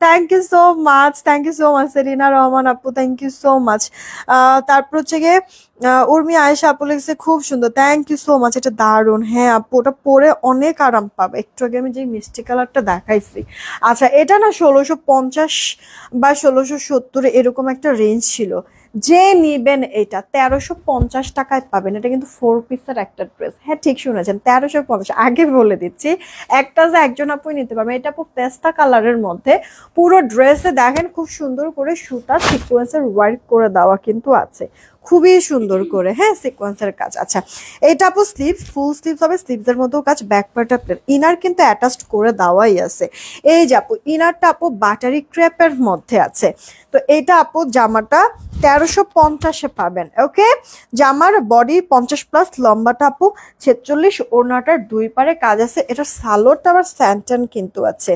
thank you so much, thank you so much Selina Rahman আপু, থ্যাংক ইউ সো মাচ। তারপর হচ্ছে গিয়ে উর্মি আয়েশা আপু লিখছে খুব সুন্দর, থ্যাংক ইউ সো মাচ, এটা দারুণ। হ্যাঁ আপু ওটা পরে অনেক আরাম পাবে। একটু আগে আমি যে মিষ্টি কালারটা দেখাইছি, আচ্ছা এটা না 1650 বা 1670 এরকম একটা রেঞ্জ ছিল। যে নিবেন এটা 1350 টাকায় পাবেন। এটা কিন্তু 4 পিসের একটা ড্রেস, হ্যাঁ ঠিক শুনেছেন 1350। আগে বলে দিচ্ছি, একটা যে একজন আপু নিতে পারবেন। এটা আপু পেস্তা কালারের মধ্যে, পুরো ড্রেসে দেখেন খুব সুন্দর করে সুতা সিকোয়েন্সের ওয়ার্ক করে দেওয়া কিন্তু আছে, খুবই সুন্দর করে, হ্যাঁ সিকোয়েন্সের কাজ। আচ্ছা এটা আপু স্লিভস, ফুল স্লিভস হবে, স্লিভসের মধ্যেও কাজ, ব্যাক পার্টটা প্লেন, ইনার কিন্তু অ্যাটাচড করে দেওয়াই আছে। এই যে আপু ইনারটা আপু বাটারি ক্রেপের মধ্যে আছে। তো এটা আপু জামাটা 1350-এ পাবেন। ওকে, জামার বডি 50+, লম্বাটা আপু 46, ওড়নাটার দুই পারে কাজ আছে। এটা সালোয়ারটা আবার স্যান্টান কিন্তু আছে।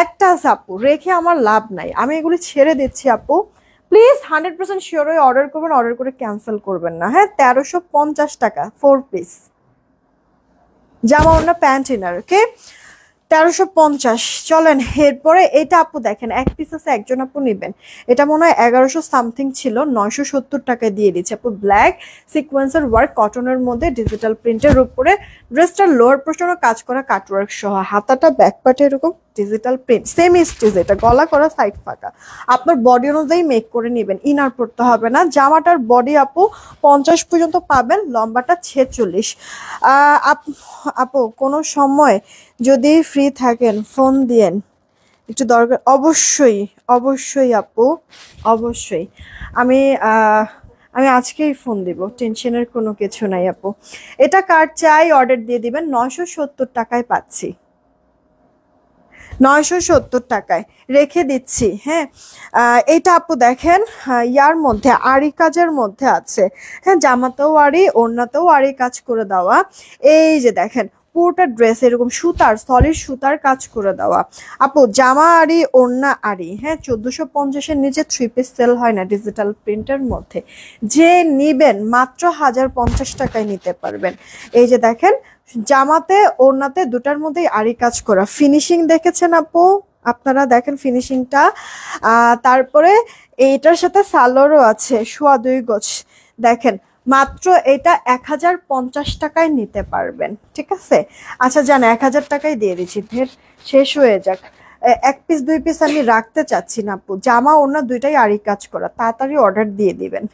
একটা আছে আপু, রেখে আমার লাভ নাই, আমি এগুলি ছেড়ে দিচ্ছি আপু। প্লিজ 100% শিওর হয়ে অর্ডার করবেন, অর্ডার করে ক্যান্সেল করবেন না। হ্যাঁ 1350 টাকা 4 পিস জামা, ওড়না, প্যান্ট, ইনার। ওকে 1350। চলেন এরপরে এটা আপু দেখেন এক পিস আছে, একজন আপু নিবেন। এটা মনে হয় 1100 সামথিং ছিল, 970 টাকায় দিয়ে দিচ্ছে আপু। ব্ল্যাক সিকোয়েন্সের ওয়ার্ক, কটনের মধ্যে ডিজিটাল প্রিন্টের উপরে, ড্রেসটার লোয়ার পোর্শনও কাজ করা কাটওয়ার্ক সহ, হাতাটা ব্যাক পার্টে এরকম ডিজিটাল প্রিন্ট, সেম স্টিচ, এটা গলা করা সাইড ফাঁকা। আপনার বডি অনুযায়ী মেক করে নেবেন, ইনার পড়তে হবে না। জামাটার বডি আপু 50 পর্যন্ত পাবেন, লম্বাটা 46। আপু কোনো সময় যদি ফ্রি থাকেন ফোন দিয়েন, একটু দরকার। অবশ্যই অবশ্যই আপু, অবশ্যই। আমি আমি আজকেই ফোন দিব, টেনশনের কোনো কিছু নাই আপু। এটা কার চাই অর্ডার দিয়ে দিবেন, 970 টাকায় পাচ্ছি, 970 টাকায় রেখে দিচ্ছি। হ্যাঁ এটা আপু দেখেন ইয়ার মধ্যে আরি কাজের মধ্যে আছে, হ্যাঁ জামাতেও আরি, ওড়নাতেও আরি কাজ করে দেওয়া। এই যে দেখেন পুরোটা ড্রেস এরকম সুতার, সলিড সুতার কাজ করে দেওয়া আপু। জামা আরি, ওড়না আরি, হ্যাঁ 1450-এর নিচে 3 পিস সেল হয় না ডিজিটাল প্রিন্টের মধ্যে। যে নিবেন মাত্র 1050 টাকায় নিতে পারবেন। এই যে দেখেন জামাতে ওড়নাতে দুটার মধ্যেই আরি কাজ করা, ফিনিশিং দেখেছেন আপু আপনারা, দেখেন ফিনিশিংটা। তারপরে এইটার সাথে সালোয়ারও আছে, 2.25 গজ। দেখেন মাত্র এটা 1050 টাকায় নিতে পারবেন, ঠিক আছে। আচ্ছা জান 1000 টাকায় দিয়ে দিচ্ছি, ফের শেষ হয়ে যাক। এক পিস 2 পিস আমি রাখতে চাচ্ছি না আপু, জামা ওড়না দুইটাই আরি কাজ করা, তাড়াতাড়ি অর্ডার দিয়ে দিবেন।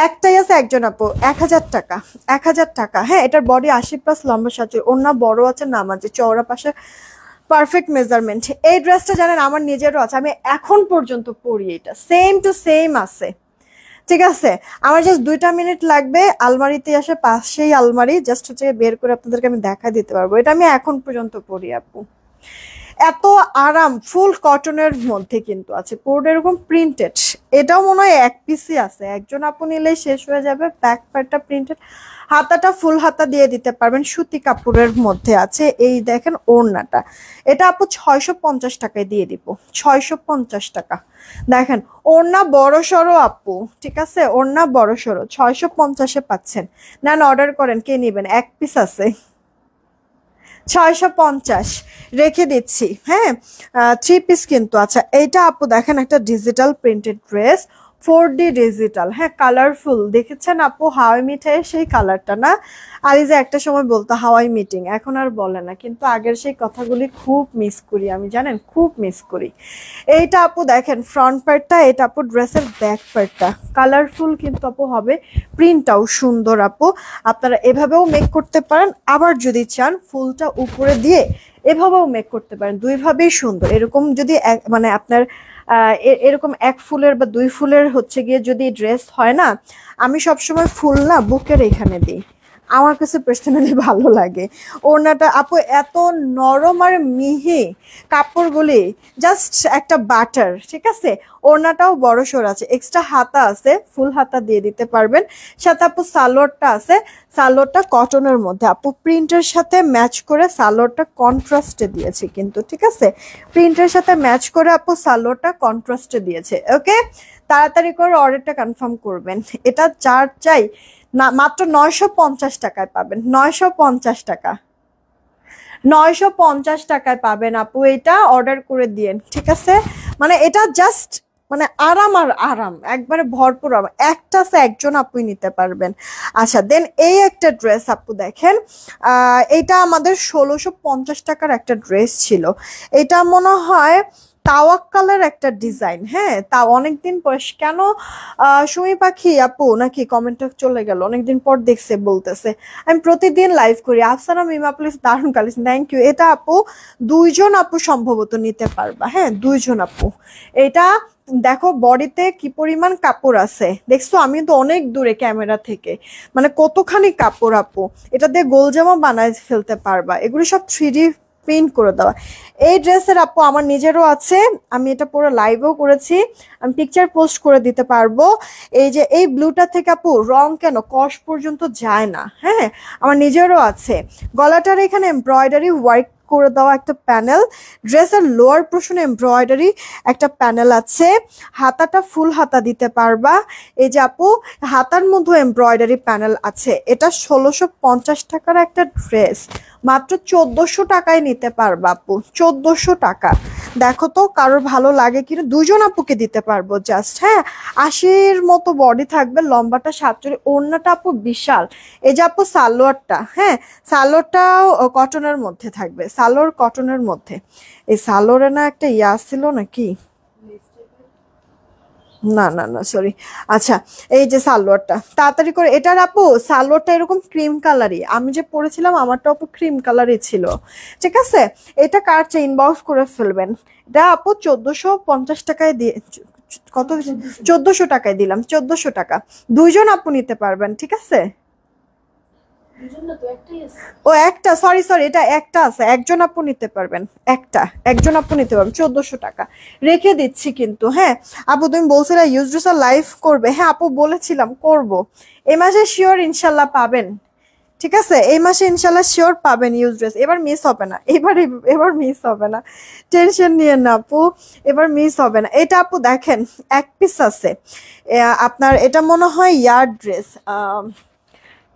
একটাই আছে একজন আপু, 1000 টাকা, 1000 টাকা। হ্যাঁ এটার বডি 80+, লম্বা 60, ওড়না বড় আছে, নামাজে চওড়া পাশে পারফেক্ট মেজারমেন্ট। এই ড্রেসটা জানেন আমার নিজেরও আছে, আমি এখন পর্যন্ত পরি, এটা সেম টু সেম আছে, ঠিক আছে। আমার জাস্ট 2টা মিনিট লাগবে, আলমারিতে আসে, পাশেই আলমারি, জাস্ট হচ্ছে বের করে আপনাদেরকে আমি দেখা দিতে পারবো। এটা আমি এখন পর্যন্ত পরি আপু, এত আরাম, ফুল কটনের মধ্যে কিন্তু আছে, পুরোটা এরকম প্রিন্টেড। এটাও মনে হয় এক পিসই আছে, একজন আপু নিলেই শেষ হয়ে যাবে। ব্যাক পার্টটা প্রিন্টেড, হাতাটা ফুল হাতা দিয়ে দিতে পারবেন, সুতি কাপড়ের মধ্যে আছে। এই দেখেন ওড়নাটা, এটা আপু 650 টাকায় দিয়ে দিব, 650 টাকা। দেখেন ওড়না বড় সড়ো আপু, ঠিক আছে, ওড়না বড় সড়ো, 650-এ পাচ্ছেন। নেন অর্ডার করেন, কে নিবেন, এক পিস আছে, 650 রেখে দিচ্ছি। হ্যাঁ 3 পিস কিন্তু। আচ্ছা এইটা আপু দেখেন একটা digital printed dress, 4D digital, হ্যাঁ কালারফুল। দেখেছেন আপু হাওয়াই মিঠাইয়ের সেই কালারটা না, আর এই যে একটা সময় বলতো হাওয়াই মিটিং, এখন আর বলে না, কিন্তু আগের সেই কথাগুলি খুব মিস করি আমি, জানেন খুব মিস করি। এইটা আপু দেখেন ফ্রন্ট পার্টটা, এটা আপু ড্রেসের ব্যাক পার্টটা কালারফুল কিন্তু আপু হবে, প্রিন্টটাও সুন্দর আপু। আপনারা এভাবেও মেক করতে পারেন, আবার যদি চান ফুলটা উপরে দিয়ে এভাবেও মেক করতে পারেন, দুইভাবেই সুন্দর। এরকম যদি মানে আপনার এরকম 1 ফুলের বা 2 ফুলের হচ্ছে গিয়ে যদি ড্রেস হয় না, আমি সবসময় ফুল না বুকের এখানে দিই, আমার কাছে পার্সোনালি ভালো লাগে। ওড়নাটা আপু এত নরম আর মিহি কাপড়গুলি, জাস্ট একটা বাটার, ঠিক আছে। ওড়নাটাও বড় সড় আছে, এক্সট্রা হাতা আছে, ফুল হাতা দিয়ে দিতে পারবেন। সাথে আপু সালোয়ারটা আছে, সালোয়ারটা কটনের মধ্যে আপু প্রিন্টের সাথে ম্যাচ করে সালোয়ারটা কন্ট্রাস্টে দিয়েছে কিন্তু, ঠিক আছে। প্রিন্টের সাথে ম্যাচ করে আপু সালোয়ারটা কন্ট্রাস্টে দিয়েছে। ওকে, তাড়াতাড়ি করে অর্ডারটা কনফার্ম করবেন। এটা যার চাই না মাত্র 950 টাকায় পাবেন, 950 টাকা, 950 টাকায় পাবেন আপু। এটা অর্ডার করে দিয়েন, ঠিক আছে। মানে এটা জাস্ট মানে আরাম আর আরাম, একবারে ভরপুর আরাম। একটা আছে একজন আপুই নিতে পারবেন। আচ্ছা, দেন এই একটা ড্রেস আপু দেখেন, এটা আমাদের 1650 টাকার একটা ড্রেস ছিল। এটা মনে হয় তাওয়াক্কালের একটা ডিজাইন, হ্যাঁ, তা অনেকদিন পর কেন সুমি পাখি আপু নাকি কমেন্টটা চলে গেল, অনেকদিন পর দেখছে বলতেছে। আমি প্রতিদিন লাইভ করি। আফসানা মিমা প্লিজ, দারুণ কালেকশন, থ্যাংক ইউ। এটা আপু দুইজন আপু সম্ভবত নিতে পারবা, হ্যাঁ দুইজন আপু। এটা দেখো বডিতে কি পরিমাণ কাপড় আছে দেখছো, আমি তো অনেক দূরে ক্যামেরা থেকে, মানে কতখানি কাপড় আপু। এটা দিয়ে গোল জামা বানায় ফেলতে পারবা, এগুলো সব 3D প্রিন্ট করে দেওয়া। এই ড্রেসের আপু আমার নিজেরও আছে, আমি এটা পুরো লাইভও করেছি, আমি পিকচার পোস্ট করে দিতে পারবো। এই যে এই ব্লুটা থেকে আপু রং কেন কষ পর্যন্ত যায় না, হ্যাঁ আমার নিজেরও আছে। গলাটার এখানে এমব্রয়ডারি ওয়ার্ক করে দেওয়া একটা প্যানেল, ড্রেসের লোয়ার পোর্শনে এমব্রয়ডারি একটা প্যানেল আছে। হাতাটা ফুল হাতা দিতে পারবা। এই যে আপু হাতার মধ্যে এমব্রয়ডারি প্যানেল আছে। এটা 1650 টাকার একটা ড্রেস, মাত্র 1400 টাকায় নিতে পারবা আপু, 1400 টাকা। দেখো তো কারোর ভালো লাগে কিনা, দুজন আপুকে দিতে পারবো জাস্ট, হ্যাঁ। 80-র মতো বডি থাকবে, লম্বাটা 47, ওড়নাটা আপু বিশাল। এই যে আপু সালোয়ারটা, হ্যাঁ সালোয়ারটাও কটনের মধ্যে থাকবে, সালোয়ার কটনের মধ্যে। এই সালোয়ারে না একটা ইয়া ছিল নাকি, না না না সরি। আচ্ছা, এই যে সালোয়ারটা তাড়াতাড়ি করে, এটার আপু সালোয়ারটা এরকম ক্রিম কালারই, আমি যে পরেছিলাম আমারটা আপু ক্রিম কালারই ছিল, ঠিক আছে। এটা কার চেয়ে ইনবক্স করে ফেলবেন। এটা আপু 1450 টাকায় দিয়ে, কত 1400 টাকায় দিলাম, 1400 টাকা। দুইজন আপু নিতে পারবেন, ঠিক আছে। ও একটা, সরি সরি, এটা একটা আছে, একজন আপু নিতে পারবেন, একজন আপু নিতে পারবেন, 1400 টাকা রেখে দিচ্ছি কিন্তু, হ্যাঁ। আপু তুমি বলছিলে ইউজ ড্রেস লাইভ করবে, হ্যাঁ আপু বলেছিলাম করব। এই মাসে শিওর ইনশাল্লাহ পাবেন, ঠিক আছে। এই মাসে ইনশাল্লাহ শিওর পাবেন ইউজ ড্রেস, এবার মিস হবে না, এবার মিস হবে না, টেনশন নিয়ে না আপু, এবার মিস হবে না। এটা আপু দেখেন এক পিস আছে আপনার, এটা মনে হয় ইয়ার ড্রেস,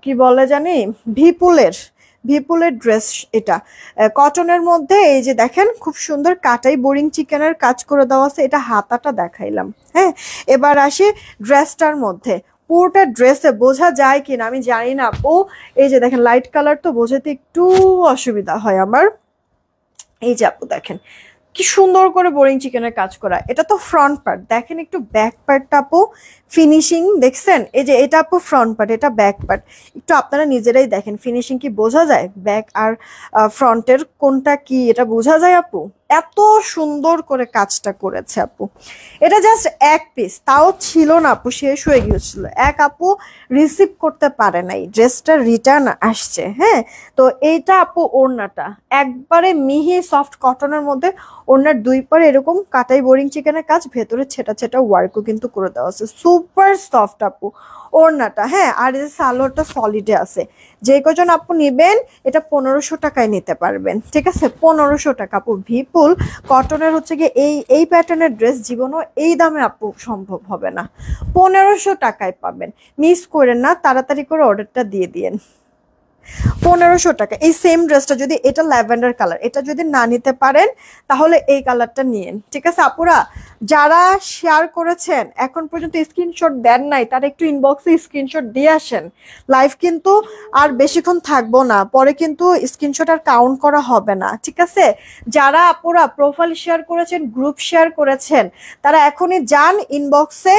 কি বলে জানি, ভিপুলের, ভিপুলের ড্রেস। এটা কটনের মধ্যে, এই যে দেখেন খুব সুন্দর কাটাই বোরিং চিকেনের কাজ করে দেওয়া আছে। এটা হাতাটা দেখাইলাম, হ্যাঁ। এবার আসি ড্রেসটার মধ্যে, পুরোটা ড্রেসে বোঝা যায় কিনা আমি জানি না আপু। এই যে দেখেন লাইট কালার তো বোঝাতে একটু অসুবিধা হয় আমার। এই যে আপু দেখেন কি সুন্দর করে বোরিং চিকেনের কাজ করা। এটা তো ফ্রন্ট পার্ট, দেখেন একটু ব্যাক পার্টটা আপু ফিনিশিং দেখছেন। এই যে এটা আপু ফ্রন্ট পার্ট, এটা ব্যাক পার্ট, একটু আপনারা নিজেরাই দেখেন ফিনিশিং কি বোঝা যায়, ব্যাক আর ফ্রন্টের কোনটা কি এটা বোঝা যায় আপু। এত সুন্দর করে কাজটা করেছে আপু। এটা জাস্ট এক পিস, তাও ছিল না আপু, শেষ হয়ে গিয়েছিল। এক আপু রিসিভ করতে পারে নাই, ড্রেসটা রিটার্ন আসছে, হ্যাঁ। তো এইটা আপু ওড়নাটা একবারে মিহি সফট কটনের মধ্যে, ওড়নার দুই পারে এরকম কাটাই বোরিং চিকেনের কাজ, ভেতরে ছেটা ছেটা ওয়ার্কও কিন্তু করে দেওয়া আছে, সুপার সফট আপু ওড়নাটা, হ্যাঁ। আর এই যে সালোয়ারটা সলিডে আছে। যে কজন আপু নিবেন এটা 1500 টাকায় নিতে পারবেন, ঠিক আছে, 1500 টাকা আপু। ভিপুল কটনের হচ্ছে গিয়ে এই প্যাটার্নের ড্রেস জীবনও এই দামে আপু সম্ভব হবে না, 1500 টাকায় পাবেন। মিস করেন না, তাড়াতাড়ি করে অর্ডারটা দিয়ে দিয়েন। 1500 টাকা এই সেম ড্রেসটা, যদি এটা ল্যাভেন্ডার কালার, এটা যদি না নিতে পারেন তাহলে এই কালারটা নিয়েন, ঠিক আছে আপুরা। যারা শেয়ার করেছেন এখন পর্যন্ত স্ক্রিনশট দেন নাই, তারা একটু ইনবক্সে স্ক্রিনশট দিয়ে আসেন। লাইভ কিন্তু আর বেশিক্ষণ থাকবো না, পরে কিন্তু স্ক্রিনশট আর কাউন্ট করা হবে না, ঠিক আছে। যারা আপুরা প্রোফাইল শেয়ার করেছেন, গ্রুপ শেয়ার করেছেন, তারা এখনই যান ইনবক্সে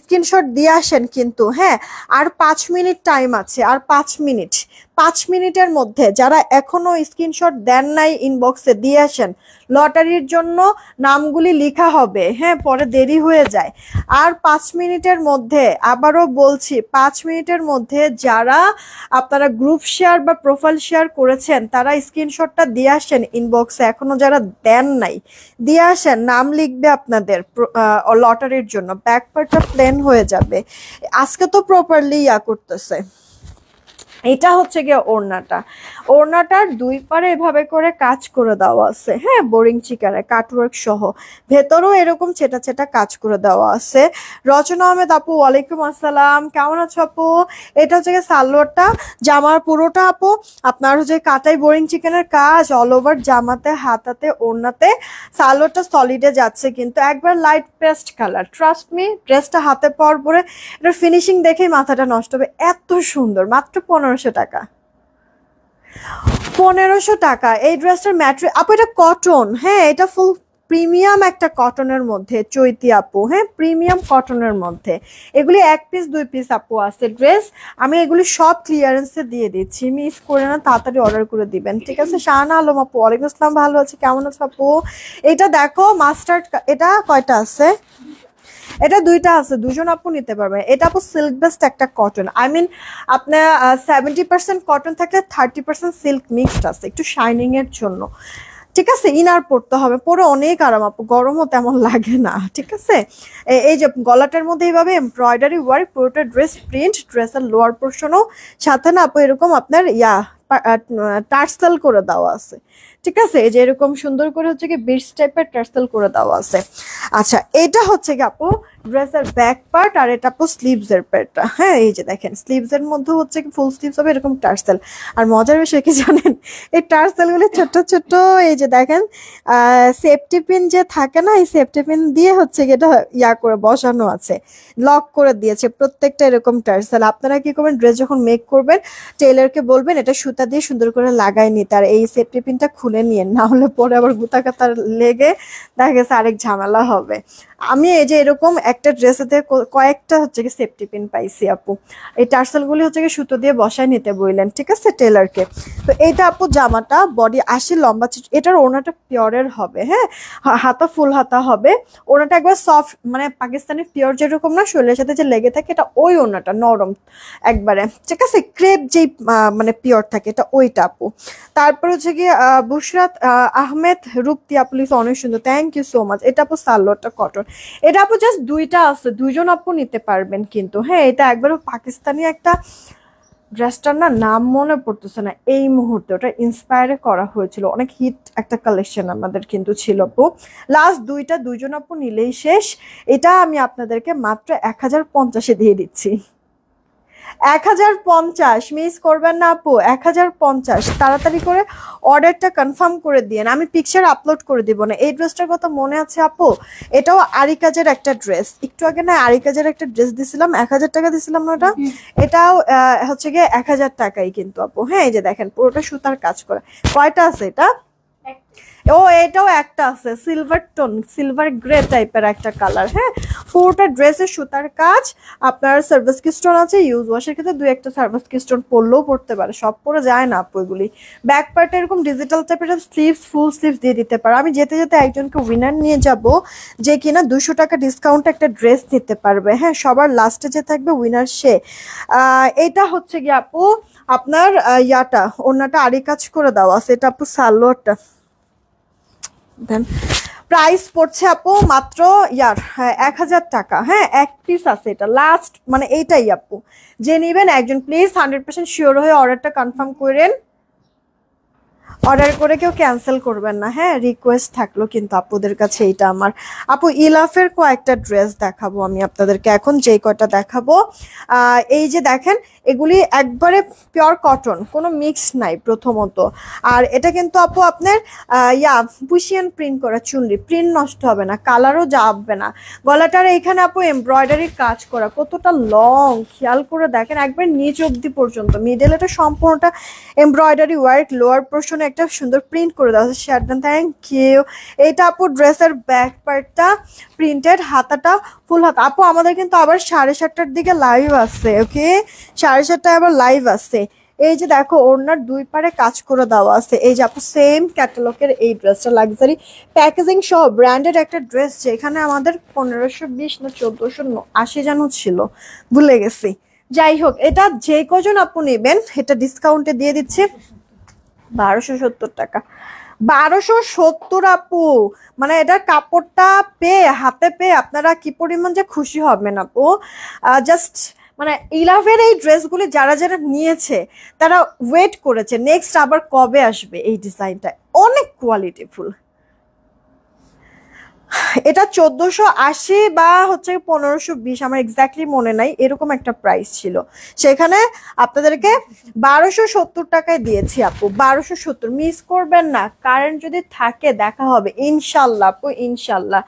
স্ক্রিনশট দিয়ে আসেন কিন্তু, হ্যাঁ। আর 5 মিনিট টাইম আছে, আর 5 মিনিটের মধ্যে যারা এখনো স্ক্রিনশট দেন নাই ইনবক্সে দিয়ে আসেন। লটারির জন্য নামগুলি লেখা হবে, হ্যাঁ, পরে দেরি হয়ে যায়। আর 5 মিনিটের মধ্যে, আবারও বলছি 5 মিনিটের মধ্যে যারা আপনারা গ্রুপ শেয়ার বা প্রোফাইল শেয়ার করেছেন তারা স্ক্রিনশটটা দিয়ে আসেন ইনবক্সে, এখনো যারা দেন নাই দিয়ে আসেন, নাম লিখবে আপনাদের লটারির জন্য। ব্যাক পার্টটা প্লেন হয়ে যাবে, আজকে তো প্রপারলি করতেছে। এটা হচ্ছে গিয়ে ওড়নাটা, ওড়নাটার দুই পারে এভাবে করে কাজ করে দেওয়া আছে, হ্যাঁ, বোরিং চিকারে কাটওয়ার্ক সহ, ভেতরেও এরকম ছেটা ছেটা কাজ করে দেওয়া আছে। রচনা আহমেদ আপু ওয়ালাইকুম আসসালাম, কেমন আছো আপু? এটা হচ্ছে গিয়ে সালোয়ারটা, জামার পুরোটা আপু আপনার হচ্ছে কাটাই বোরিং চিকেনের কাজ অল ওভার, জামাতে হাতাতে ওড়নাতে। সালোয়ারটা সলিডে যাচ্ছে কিন্তু একবার light paste colour, trust me ড্রেসটা হাতে পাওয়ার পরে এটার ফিনিশিং দেখেই মাথাটা নষ্ট হবে, এত সুন্দর। মাত্র 1500 টাকা, 1500 টাকা এই ড্রেসটার ম্যাটেরিয়াল আপু, এটা কটন, হ্যাঁ, এটা ফুল প্রিমিয়াম একটা কটনের মধ্যে, চৈতি আপু, হ্যাঁ, প্রিমিয়াম কটনের মধ্যে। এগুলি 1 পিস 2 পিস আপু আছে ড্রেস, আমি এগুলি সব ক্লিয়ারেন্সে দিয়ে দিচ্ছি, মিস করে না, তাড়াতাড়ি অর্ডার করে দিবেন, ঠিক আছে? শাহানা আলম আপু ওয়ালাইকুম আসসালাম, ভালো আছে, কেমন আছে আপু? এটা দেখো মাস্টার্ড, এটা কয়টা আছে? এটা দুইটা আছে, দুজন আপু নিতে পারবেন। এটা আপু সিল্ক বেসড একটা কটন, আই মিন আপনার 70% কটন থাকলে 30% সিল্ক মিক্সড আছে, একটু শাইনিং এর জন্য, ঠিক আছে? ইনার পরতে হবে, পরে অনেক আরাম আপু, গরমও তেমন লাগে না, ঠিক আছে? এই যে গলাটার মধ্যে এইভাবে এমব্রয়ডারি ওয়ার্ক, পুরোটা ড্রেস প্রিন্ট, ড্রেসের লোয়ার পোর্শনও সাথে না আপু এরকম আপনার টার্সেল করে দেওয়া আছে, ঠিক আছে? এই যে এরকম সুন্দর করে হচ্ছে কি বিটস টাইপের টার্সেল করে দেওয়া আছে। আচ্ছা, এটা হচ্ছে কি আপু ড্রেসের ব্যাক পার্ট, আর এটা আপু স্লিভস এর পার্টটা, হ্যাঁ, এই যে দেখেন স্লিভস এর মধ্যে হচ্ছে কি ফুল স্লিভস হবে এরকম টার্সেল। আর মজার বিষয় কি জানেন, এই টার্সেল গুলি ছোট ছোট, এই যে দেখেন সেফটি পিন যে থাকে না, এই সেফটি পিন দিয়ে হচ্ছে কি এটা করে বসানো আছে, লক করে দিয়েছে প্রত্যেকটা এরকম টার্সেল। আপনারা কি করবেন, ড্রেস যখন মেক করবেন টেইলরকে বলবেন এটা সুতা দিয়ে সুন্দর করে লাগাই নিতে, আর এই সেফটি পিনটা খুলে নিয়ে, না হলে পরে আবার গুতা কাতার লেগে দেখা গেছে আরেক ঝামেলা হবে। আমি এই যে এরকম একটা ড্রেসেতে কয়েকটা হচ্ছে কি সেফটি পিন পাইছি আপু, এই টার্সেলগুলি হচ্ছে কি সুতো দিয়ে বসায় নিতে বললেন, ঠিক আছে, টেলারকে। তো এইটা আপু জামাটা বডি 80 লম্বা, এটার ওড়নাটা পিওরের হবে, হ্যাঁ, হাতা ফুল হাতা হবে, ওড়নাটা একবার সফট, মানে পাকিস্তানি পিওর যেরকম না শরীরের সাথে যে লেগে থাকে, এটা ওই ওড়নাটা নরম একবারে, ঠিক আছে, ক্রেপ যেই মানে পিওর থাকে এটা ওইটা আপু। তারপর হচ্ছে কি বুশরাত আহমেদ রূপতি আপু অনেক সুন্দর, থ্যাংক ইউ সো মাচ। এটা আপু সালোয়ারটা কটন, এটা আপু জাস্ট দুইটা আছে, দুইজন আপু নিতে পারবেন কিন্তু, হ্যাঁ, এটা একবারও পাকিস্তানি একটা ড্রেসটার না নাম মনে পড়তেছে না এই মুহূর্তে, ওটা ইন্সপায়ারে করা হয়েছিল, অনেক হিট একটা কালেকশন আমাদের কিন্তু ছিল আপু। লাস্ট দুইটা, দুইজন আপু নিলেই শেষ। এটা আমি আপনাদেরকে মাত্র 1050-এ দিয়ে দিচ্ছি, 1050, মিস করবেন না আপু, 1050, তাড়াতাড়ি করে অর্ডারটা কনফার্ম করে দিয়েন, আমি পিকচার আপলোড করে দিব না। এই ড্রেসটার কথা মনে আছে আপু, এটাও আরি কাজের একটা ড্রেস, একটু আগে না আরি কাজের একটা ড্রেস দিছিলাম, 1000 টাকা দিছিলাম না ওটা, এটাও হচ্ছে গিয়ে 1000 টাকাই কিন্তু আপু, হ্যাঁ, এই যে দেখেন পুরোটা সুতার কাজ করা। কয়টা আছে এটা? ও এটাও একটা আছে, সিলভার টোন, সিলভার গ্রে টাইপের একটা কালার, হ্যাঁ, পুরোটা ড্রেসের সুতার কাজ, আপনার সার্ভিস কি স্টোন আছে, ইউজ ওয়াশের ক্ষেত্রে 2-1টা সার্ভিস কি স্টোন পরলেও পড়তে পারে, সব পরে যায় না আপু এগুলি। ব্যাক পার্টে এরকম ডিজিটাল টাইপের স্লিভস, ফুল স্লিভস দিয়ে দিতে পারে। আমি যেতে যেতে একজনকে উইনার নিয়ে যাব যে কিনা 200 টাকা ডিসকাউন্ট একটা ড্রেস নিতে পারবে, হ্যাঁ, সবার লাস্টে যে থাকবে উইনার সে। এটা হচ্ছে গিয়ে আপু আপনার ইয়াটা ওড়নাটা আরি কাজ করে দেওয়া আছে, এটা আপু সালোয়ারটা দেন, প্রাইস পড়ছে আপু মাত্র 1000 টাকা, হ্যাঁ, 1 পিস আছে, এটা লাস্ট, মানে এইটাই আপু, যে নিবেন একজন প্লিজ 100% শিওর হয়ে অর্ডারটা কনফার্ম করেন, অর্ডার করে কেউ ক্যান্সেল করবেন না, হ্যাঁ, রিকোয়েস্ট থাকলো কিন্তু আপুদের কাছে। এইটা আমার আপু ইলাফের কয়েকটা ড্রেস দেখাবো আমি আপনাদেরকে এখন, যেই কয়টা দেখাবো এই যে দেখেন এগুলি একবারে পিওর কটন, কোনো মিক্স নাই প্রথমত। আর এটা কিন্তু আপু আপনার বুশিয়ান প্রিন্ট করা চুনরি, প্রিন্ট নষ্ট হবে না, কালারও যাবে না। গলাটার এইখানে আপু এমব্রয়ডারি কাজ করা, কতটা লং খেয়াল করে দেখেন, একবার নিচ অবধি পর্যন্ত, মিডল এটা সম্পূর্ণটা এমব্রয়ডারি ওয়ার্ক, লোয়ার পোর্শনে একটা সুন্দর প্রিন্ট করে দেওয়া আছে, শার্টটা থ্যাংক ইউ। এইটা আপু ড্রেসের ব্যাক পার্টটা প্রিন্টেড, হাতাটা ফুল হাতা। আপু আমাদের কিন্তু আবার 7:30টার দিকে লাইভ আছে, ওকে, 7:30টায় আবার লাইভ আছে, এই যে দেখো ওড়নার দুই পারে কাজ করে দেওয়া আছে। এই যে আপু সেম ক্যাটালগের এই ড্রেসটা লাক্সারি প্যাকেজিং সহ ব্র্যান্ডেড একটা ড্রেস, যেখানে আমাদের 1520 না 1480 যেন ছিল, ভুলে গেছি। যাই হোক, এটা যে কজন আপু নেবেন এটা ডিসকাউন্টে দিয়ে দিচ্ছে 1270 টাকা। 1270 আপু, মানে এটার কাপড়টা পেয়ে হাতে পেয়ে আপনারা কি পরিমাণ যে খুশি হবেন আপু। জাস্ট মানে ইলাভের এই ড্রেসগুলি যারা যারা নিয়েছে তারা ওয়েট করেছে নেক্সট আবার কবে আসবে এই ডিজাইনটা, অনেক কোয়ালিটিফুল। এটা 1480 বা হচ্ছে 1520, আমার এক্স্যাক্টলি মনে নাই, এরকম একটা প্রাইস ছিল। সেখানে আপনাদেরকে 1270 টাকায় দিয়েছি আপু, 1270, মিস করবেন না। কারেন্ট যদি থাকে দেখা হবে ইনশাল্লাহ আপু, ইনশাল্লাহ।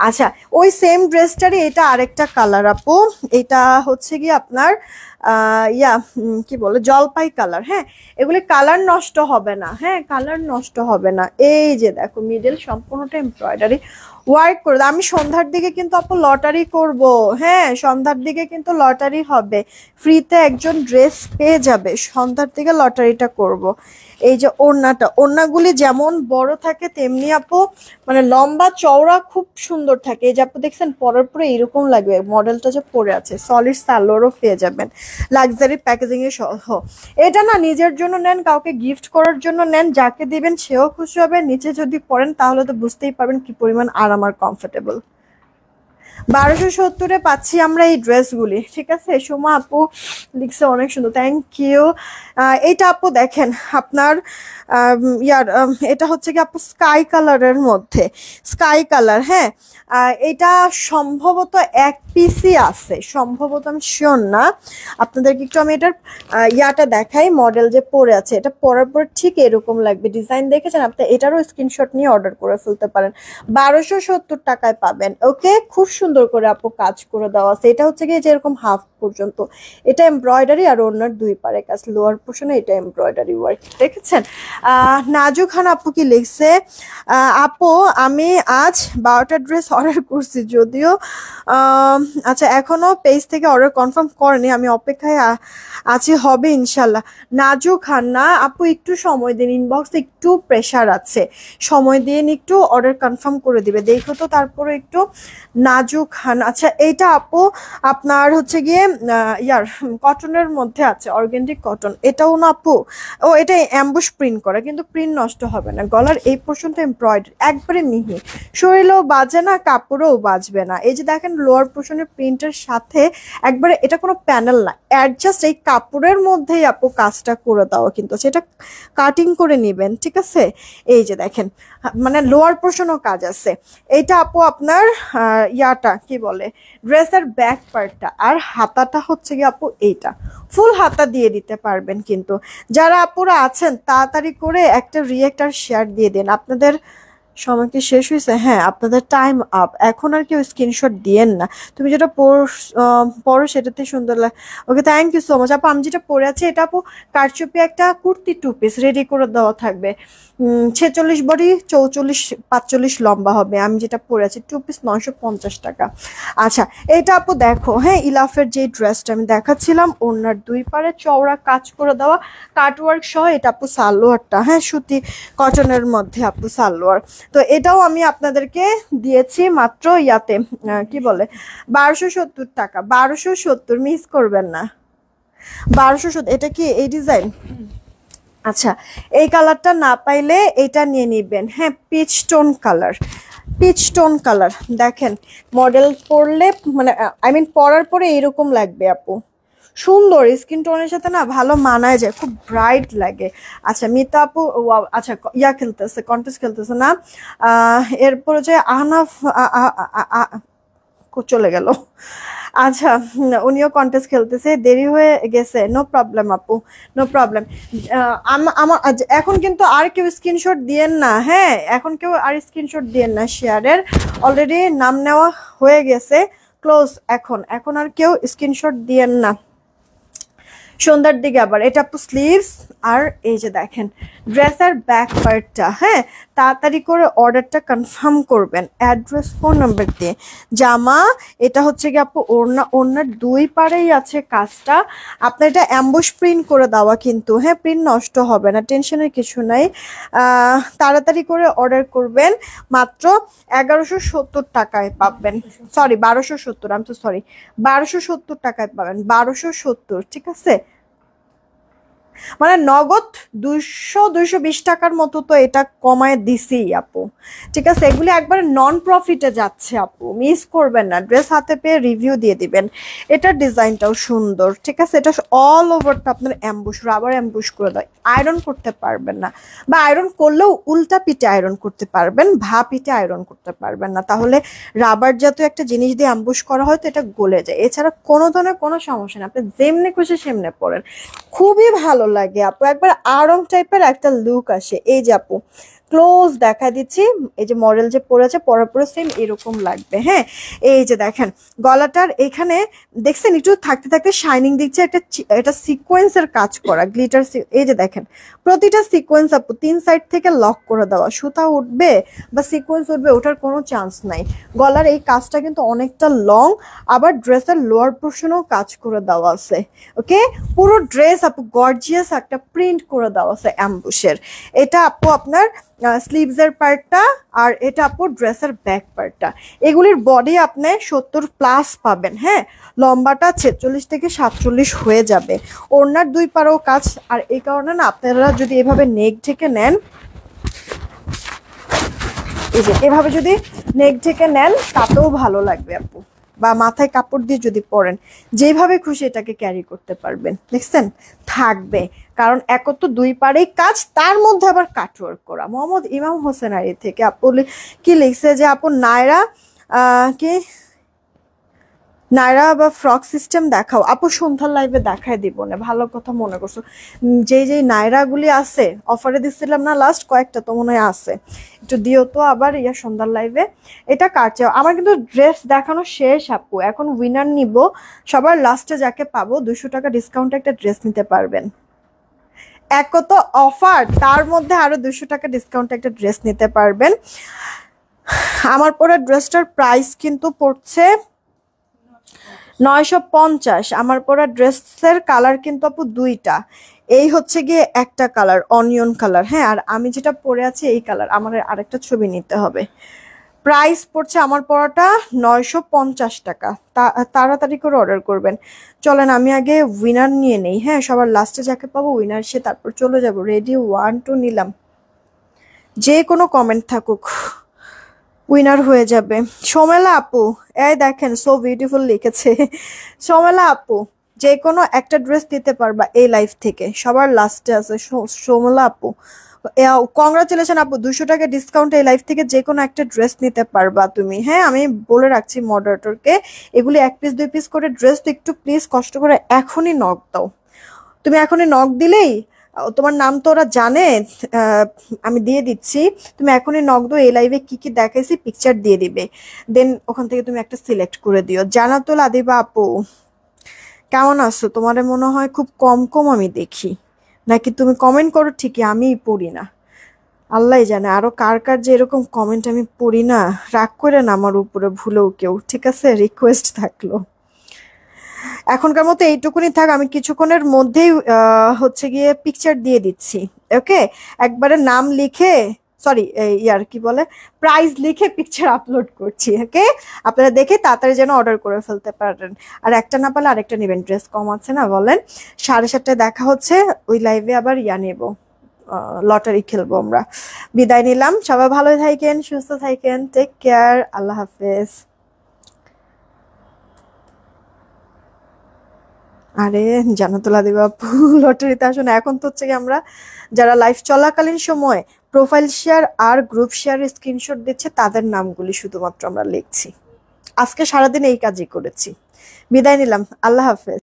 আচ্ছা, ওই সেম ড্রেসটারই এটা আরেকটা কালার আপু, এটা হচ্ছে কি আপনার কি বলে জলপাই কালার। হ্যাঁ, এগুলি কালার নষ্ট হবে না, হ্যাঁ কালার নষ্ট হবে না। এই যে দেখো মিডল সম্পূর্ণটা এমব্রয়ডারি ওয়ার্ক করে। আমি সন্ধ্যার দিকে কিন্তু আপু লটারি করব, হ্যাঁ সন্ধ্যার দিকে কিন্তু লটারি হবে, ফ্রিতে একজন ড্রেস পেয়ে যাবে, সন্ধ্যার দিকে লটারিটা করব। এই যে ওড়নাটা, ওড়নাগুলি যেমন বড় থাকে তেমনি আপু মানে লম্বা চওড়া খুব সুন্দর থাকে। এই যে আপু দেখছেন পরার পরে এরকম লাগবে, মডেলটা যে পরে আছে সলিড সালোয়ারও পেয়ে যাবেন লাক্সারি প্যাকেজিং এ সহ। এটা না নিজের জন্য নেন, কাউকে গিফট করার জন্য নেন, যাকে দিবেন সেও খুশি হবে। নিচে যদি পরেন তাহলে তো বুঝতেই পারবেন কি পরিমাণ আরাম আর কমফোর্টেবল। 1270-এ পাচ্ছি আমরা এই ড্রেসগুলি, ঠিক আছে। সোমা আপু লিখছে অনেক সুন্দর, থ্যাংক ইউ। এইটা আপু দেখেন আপনার এটা হচ্ছে কি আপু স্কাই কালারের মধ্যে, স্কাই কালার। হ্যাঁ, এটা সম্ভবত এক পিসই আছে, সম্ভবত আমি শিওর না। আপনাদেরকে একটু আমি এটার ইয়াটা দেখাই, মডেল যে পরে আছে, এটা পরার পর ঠিক এরকম লাগবে। ডিজাইন দেখেছেন আপনি, এটারও স্ক্রিনশট নিয়ে অর্ডার করে ফেলতে পারেন। 1270 টাকায় পাবেন। ওকে, খুব সুন্দর করে আপু কাজ করে দেওয়া আছে। এটা হচ্ছে কি যেরকম হাফ পর্যন্ত, এটা এমব্রয়ডারি আর ওনার দুই পারে কাজ, লোয়ার পোর্শনে এটা এমব্রয়ডারি ওয়ার্ক, দেখেছেন। নাজু খান আপু কি লিখছে, আপু আমি আজ 12টা ড্রেস অর্ডার করছি, যদিও আচ্ছা এখনো পেজ থেকে অর্ডার কনফার্ম করেনি, আমি অপেক্ষায় আছি, হবে ইনশাল্লাহ। নাজু খান না আপু, একটু সময় দিন, ইনবক্সে একটু প্রেশার আছে, সময় দিয়ে একটু অর্ডার কনফার্ম করে দিবে, দেখো তো তারপরে একটু। নাজু খান, আচ্ছা এইটা আপু আপনার হচ্ছে গিয়ে কটনের মধ্যে আছে, অর্গানিক কটন, এটাও না আপু। ও এটা অ্যাম্বুশ প্রিন্ট করা, কিন্তু প্রিন্ট নষ্ট হবে না। গলার এই পোর্শনটা এমব্রয়ডারি, একবারে মিহি, শরীরেও বাজে না, কাপড়েও বাজবে না। এই যে দেখেন লোয়ার পোর্শনের প্রিন্টের সাথে একবারে, এটা কোনো প্যানেল না, অ্যাডজাস্ট এই কাপড়ের মধ্যেই আপু কাজটা করে দাও, কিন্তু সেটা কাটিং করে নিবেন, ঠিক আছে। এই যে দেখেন মানে লোয়ার পোর্শনও কাজ আছে। এইটা আপু আপনার কি বলে ড্রেসের ব্যাক পার্টটা, আর হাতাটা হচ্ছে কি আপু এইটা ফুল হাতা দিয়ে দিতে পারবেন। কিন্তু যারা আপুরা আছেন তাড়াতাড়ি করে একটা রিয়েক্ট আর শেয়ার দিয়ে দেন, আপনাদের সময় কি শেষ হয়েছে? হ্যাঁ, আপনাদের টাইম আপ, এখন আর কেউ স্ক্রিনশট দিয়েন না। তুমি যেটা পড়ো সেটাতে সুন্দর লাগে। ওকে, থ্যাংক ইউ সো মাচ আপু। আমি যেটা পরে আছি এটা আপু কারচুপি একটা কুর্তি 2 পিস রেডি করে দেওয়া থাকবে, 46 বডি 44-45 লম্বা হবে। আমি যেটা পরে আছি 2 পিস 950 টাকা। আচ্ছা, এটা আপু দেখো, হ্যাঁ ইলাফের যে ড্রেসটা আমি দেখাচ্ছিলাম, ওনার দুই পারে চওড়া কাজ করে দেওয়া কাটওয়ার্ক সহ, এটা আপু সালোয়ারটা, হ্যাঁ সুতি কটনের মধ্যে আপু সালোয়ার। তো এটাও আমি আপনাদেরকে দিয়েছি মাত্র কি বলে 1270 টাকা, 1270, মিস করবেন না। 1270, এটা কি এই ডিজাইন? আচ্ছা, এই কালারটা না পাইলে এটা নিয়ে নিবেন। হ্যাঁ, peach tone colour, peach tone colour দেখেন, মডেল পরলে মানে পরার পরে এরকম লাগবে আপু, সুন্দর স্কিন টোনের সাথে না ভালো মানায় যায়, খুব ব্রাইট লাগে। আচ্ছা, মিতা আপু আচ্ছা খেলতেছে, কন্টেস্ট খেলতেছে না। এরপর যে আহনাফ চলে গেল। আচ্ছা, উনিও কন্টেস্ট খেলতেছে, দেরি হয়ে গেছে, নো প্রবলেম আপু, নো প্রবলেম। আমার এখন কিন্তু আর কেউ স্ক্রিনশট দিয়েন না, হ্যাঁ এখন কেউ আর স্ক্রিনশট দিয়েন না, শেয়ারের অলরেডি নাম নেওয়া হয়ে গেছে, ক্লোজ। এখন আর কেউ স্ক্রিনশট দিয়েন না। সন্ধ্যার দিকে আবার এটা আপু স্লিভস। আর এই যে দেখেন ড্রেসের ব্যাক পার্টটা, হ্যাঁ তাড়াতাড়ি করে অর্ডারটা কনফার্ম করবেন অ্যাড্রেস ফোন নাম্বার দিয়ে। জামা এটা হচ্ছে কি আপু ওড়না, ওড়নার দুই পারেই আছে কাজটা। আপনার এটা অ্যাম্বুশ প্রিন্ট করে দেওয়া কিন্তু, হ্যাঁ প্রিন্ট নষ্ট হবে না, টেনশনের কিছু নাই। তাড়াতাড়ি করে অর্ডার করবেন, মাত্র 1170 টাকায় পাবেন, সরি 1270, আমি তো সরি 1270 টাকায় পাবেন, 1270, ঠিক আছে। মানে নগদ 200-220 টাকার মতো তো এটা কমায় দিছি আপু, ঠিক আছে। এগুলি একবারে নন প্রফিটে যাচ্ছে আপু, মিস করবেন না, ড্রেস হাতে পেয়ে রিভিউ দিয়ে দিবেন। এটার ডিজাইনটাও সুন্দর, ঠিক আছে। এটা অল ওভারটা আপনার অ্যাম্বুশ, রাবার অ্যাম্বুশ করে দেয়, আয়রন করতে পারবেন না, বা আয়রন করলেও উল্টা পিঠে আয়রন করতে পারবেন, ভা পিঠে আয়রন করতে পারবেন না, তাহলে রাবার জাতীয় একটা জিনিস দিয়ে অ্যাম্বুশ করা হয় তো এটা গলে যায়। এছাড়া কোনো ধরনের কোনো সমস্যা নেই, আপনি যেমনি খুশি সেমনে পরেন, খুবই ভালো লাগে আপু, একবার আরং টাইপের একটা লুক আসে। এই যে আপু ক্লোজ দেখা দিচ্ছি, এই যে মডেল যে পরেছে পরার পরে সেম এরকম লাগবে, হ্যাঁ। এই যে দেখেন গলাটার এখানে দেখছেন একটু থাকতে থাকতে শাইনিং দিচ্ছে, এটা সিকোয়েন্সের কাজ করা গ্লিটার। এই যে দেখেন প্রতিটা সিকোয়েন্স আপু 3 সাইড থেকে লক করে দেওয়া, সুতা উঠবে বা সিকোয়েন্স উঠবে ওঠার কোনো চান্স নাই। গলার এই কাজটা কিন্তু অনেকটা লং, আবার ড্রেসের লোয়ার পোর্শনেও কাজ করে দেওয়া আছে, ওকে। পুরো ড্রেস আপু গর্জিয়াস একটা প্রিন্ট করে দেওয়া আছে অ্যাম্বুশের। এটা আপু আপনার স্লিভসের পার্টটা, আর এটা আপু ড্রেসের ব্যাক পার্টটা। এগুলির বডি আপনি 70+ পাবেন, হ্যাঁ লম্বাটা 46 থেকে 47 হয়ে যাবে। ওড়নার দুই পারেও কাজ, আর এই কারণে না আপনারা যদি এভাবে নেক ঢেকে নেন, এই যে এভাবে যদি নেক ঢেকে নেন তাতেও ভালো লাগবে আপু, বা মাথায় কাপড় দিয়ে যদি পরেন, যেভাবে খুশি এটাকে ক্যারি করতে পারবেন। দেখছেন থাকবে, কারণ এক তো দুই পারেই কাজ, তার মধ্যে আবার কাটওয়ার্ক করা। মোহাম্মদ ইমাম হোসেন আলী থেকে আপু কি লিখছে যে আপু নায়রা কি নায়রা বা ফ্রক সিস্টেম দেখাও আপু, সন্ধ্যার লাইভে দেখায় দিব না, ভালো কথা মনে করছো। যেই নায়রাগুলি আছে অফারে দিচ্ছিলাম না লাস্ট কয়েকটা, তো মনে হয় আছে, একটু দিও তো আবার সন্ধ্যার লাইভে। এটা কাটছে আমার কিন্তু ড্রেস দেখানো শেষ আপু, এখন উইনার নিব। সবার লাস্টে যাকে পাবো 200 টাকা ডিসকাউন্টে একটা ড্রেস নিতে পারবেন। এক তো অফার, তার মধ্যে আরো 200 টাকা ডিসকাউন্টে একটা ড্রেস নিতে পারবেন। আমার পরে ড্রেসটার প্রাইস কিন্তু পড়ছে 950। আমার পরা ড্রেসের কালার কিন্তু আপু দুইটা, এই হচ্ছে গিয়ে একটা কালার অনিয়ন কালার, হ্যাঁ আর আমি যেটা পরে আছি এই কালার। আমার আরেকটা ছবি নিতে হবে। প্রাইস পড়ছে আমার পরাটা 950 টাকা। তাড়াতাড়ি করে অর্ডার করবেন। চলেন আমি আগে উইনার নিয়ে নেই, হ্যাঁ সবার লাস্টে যাকে পাবো উইনার সে, তারপর চলে যাব। রেডি 1 2 নিলাম, যে কোনো কমেন্ট থাকুক উইনার হয়ে যাবে। সোমেলা আপু, এই দেখেন সো বিউটিফুল লিখেছে। সোমেলা আপু যে কোনো একটা ড্রেস দিতে পারবা এই লাইফ থেকে, সবার লাস্টে আছে সোমেলা আপু। কংগ্রাচুলেশন আপু, 200 টাকা ডিসকাউন্ট এই লাইফ থেকে যে কোনো একটা ড্রেস নিতে পারবা তুমি, হ্যাঁ আমি বলে রাখছি মডারেটরকে, এগুলি 1 পিস 2 পিস করে ড্রেস তো একটু প্লিজ কষ্ট করে এখনই নক দাও। তুমি এখনই নক দিলেই তোমার নাম তো ওরা জানে, আমি দিয়ে দিচ্ছি। তুমি এখনই নক দাও, এই লাইভে কি কি দেখাইছি পিকচার দিয়ে দিবে, দেন ওখান থেকে তুমি একটা সিলেক্ট করে দিও। জানাতুল আদিবা আপু কেমন আছো? তোমার মনে হয় খুব কম কম আমি দেখি, নাকি তুমি কমেন্ট করো ঠিকই আমি পড়ি না, আল্লাহ জানে। আরো কার কার যে এরকম কমেন্ট আমি পড়ি না, রাগ করে না আমার উপরে ভুলেও কেউ, ঠিক আছে রিকোয়েস্ট থাকলো। এখনকার মতো এইটুকুনি থাক, আমি কিছুক্ষণের মধ্যেই হচ্ছে গিয়ে পিকচার দিয়ে দিচ্ছি, ওকে। একবারে নাম লিখে, সরি ইয়ার কি বলে, প্রাইস লিখে পিকচার আপলোড করছি, ওকে। আপনারা দেখে তাড়াতাড়ি যেন অর্ডার করে ফেলতে পারেন, আর একটা না পারলে আরেকটা নেবেন, ড্রেস কম আছে না বলেন। 7:30টায় দেখা হচ্ছে, ওই লাইভে আবার নেব, লটারি খেলবো আমরা। বিদায় নিলাম, সবাই ভালো থাকেন, সুস্থ থাকেন, টেক কেয়ার, আল্লাহ হাফেজ। আরে জান্নাতুল আদিবা আপু লটারিতে আসুন। এখন তো হচ্ছে কি আমরা যারা লাইভ চলাকালীন সময় প্রোফাইল শেয়ার আর গ্রুপ শেয়ার স্ক্রিনশট দিচ্ছে তাদের নামগুলি শুধুমাত্র আমরা লিখছি। আজকে সারাদিন এই কাজই করেছি। বিদায় নিলাম, আল্লাহ হাফেজ।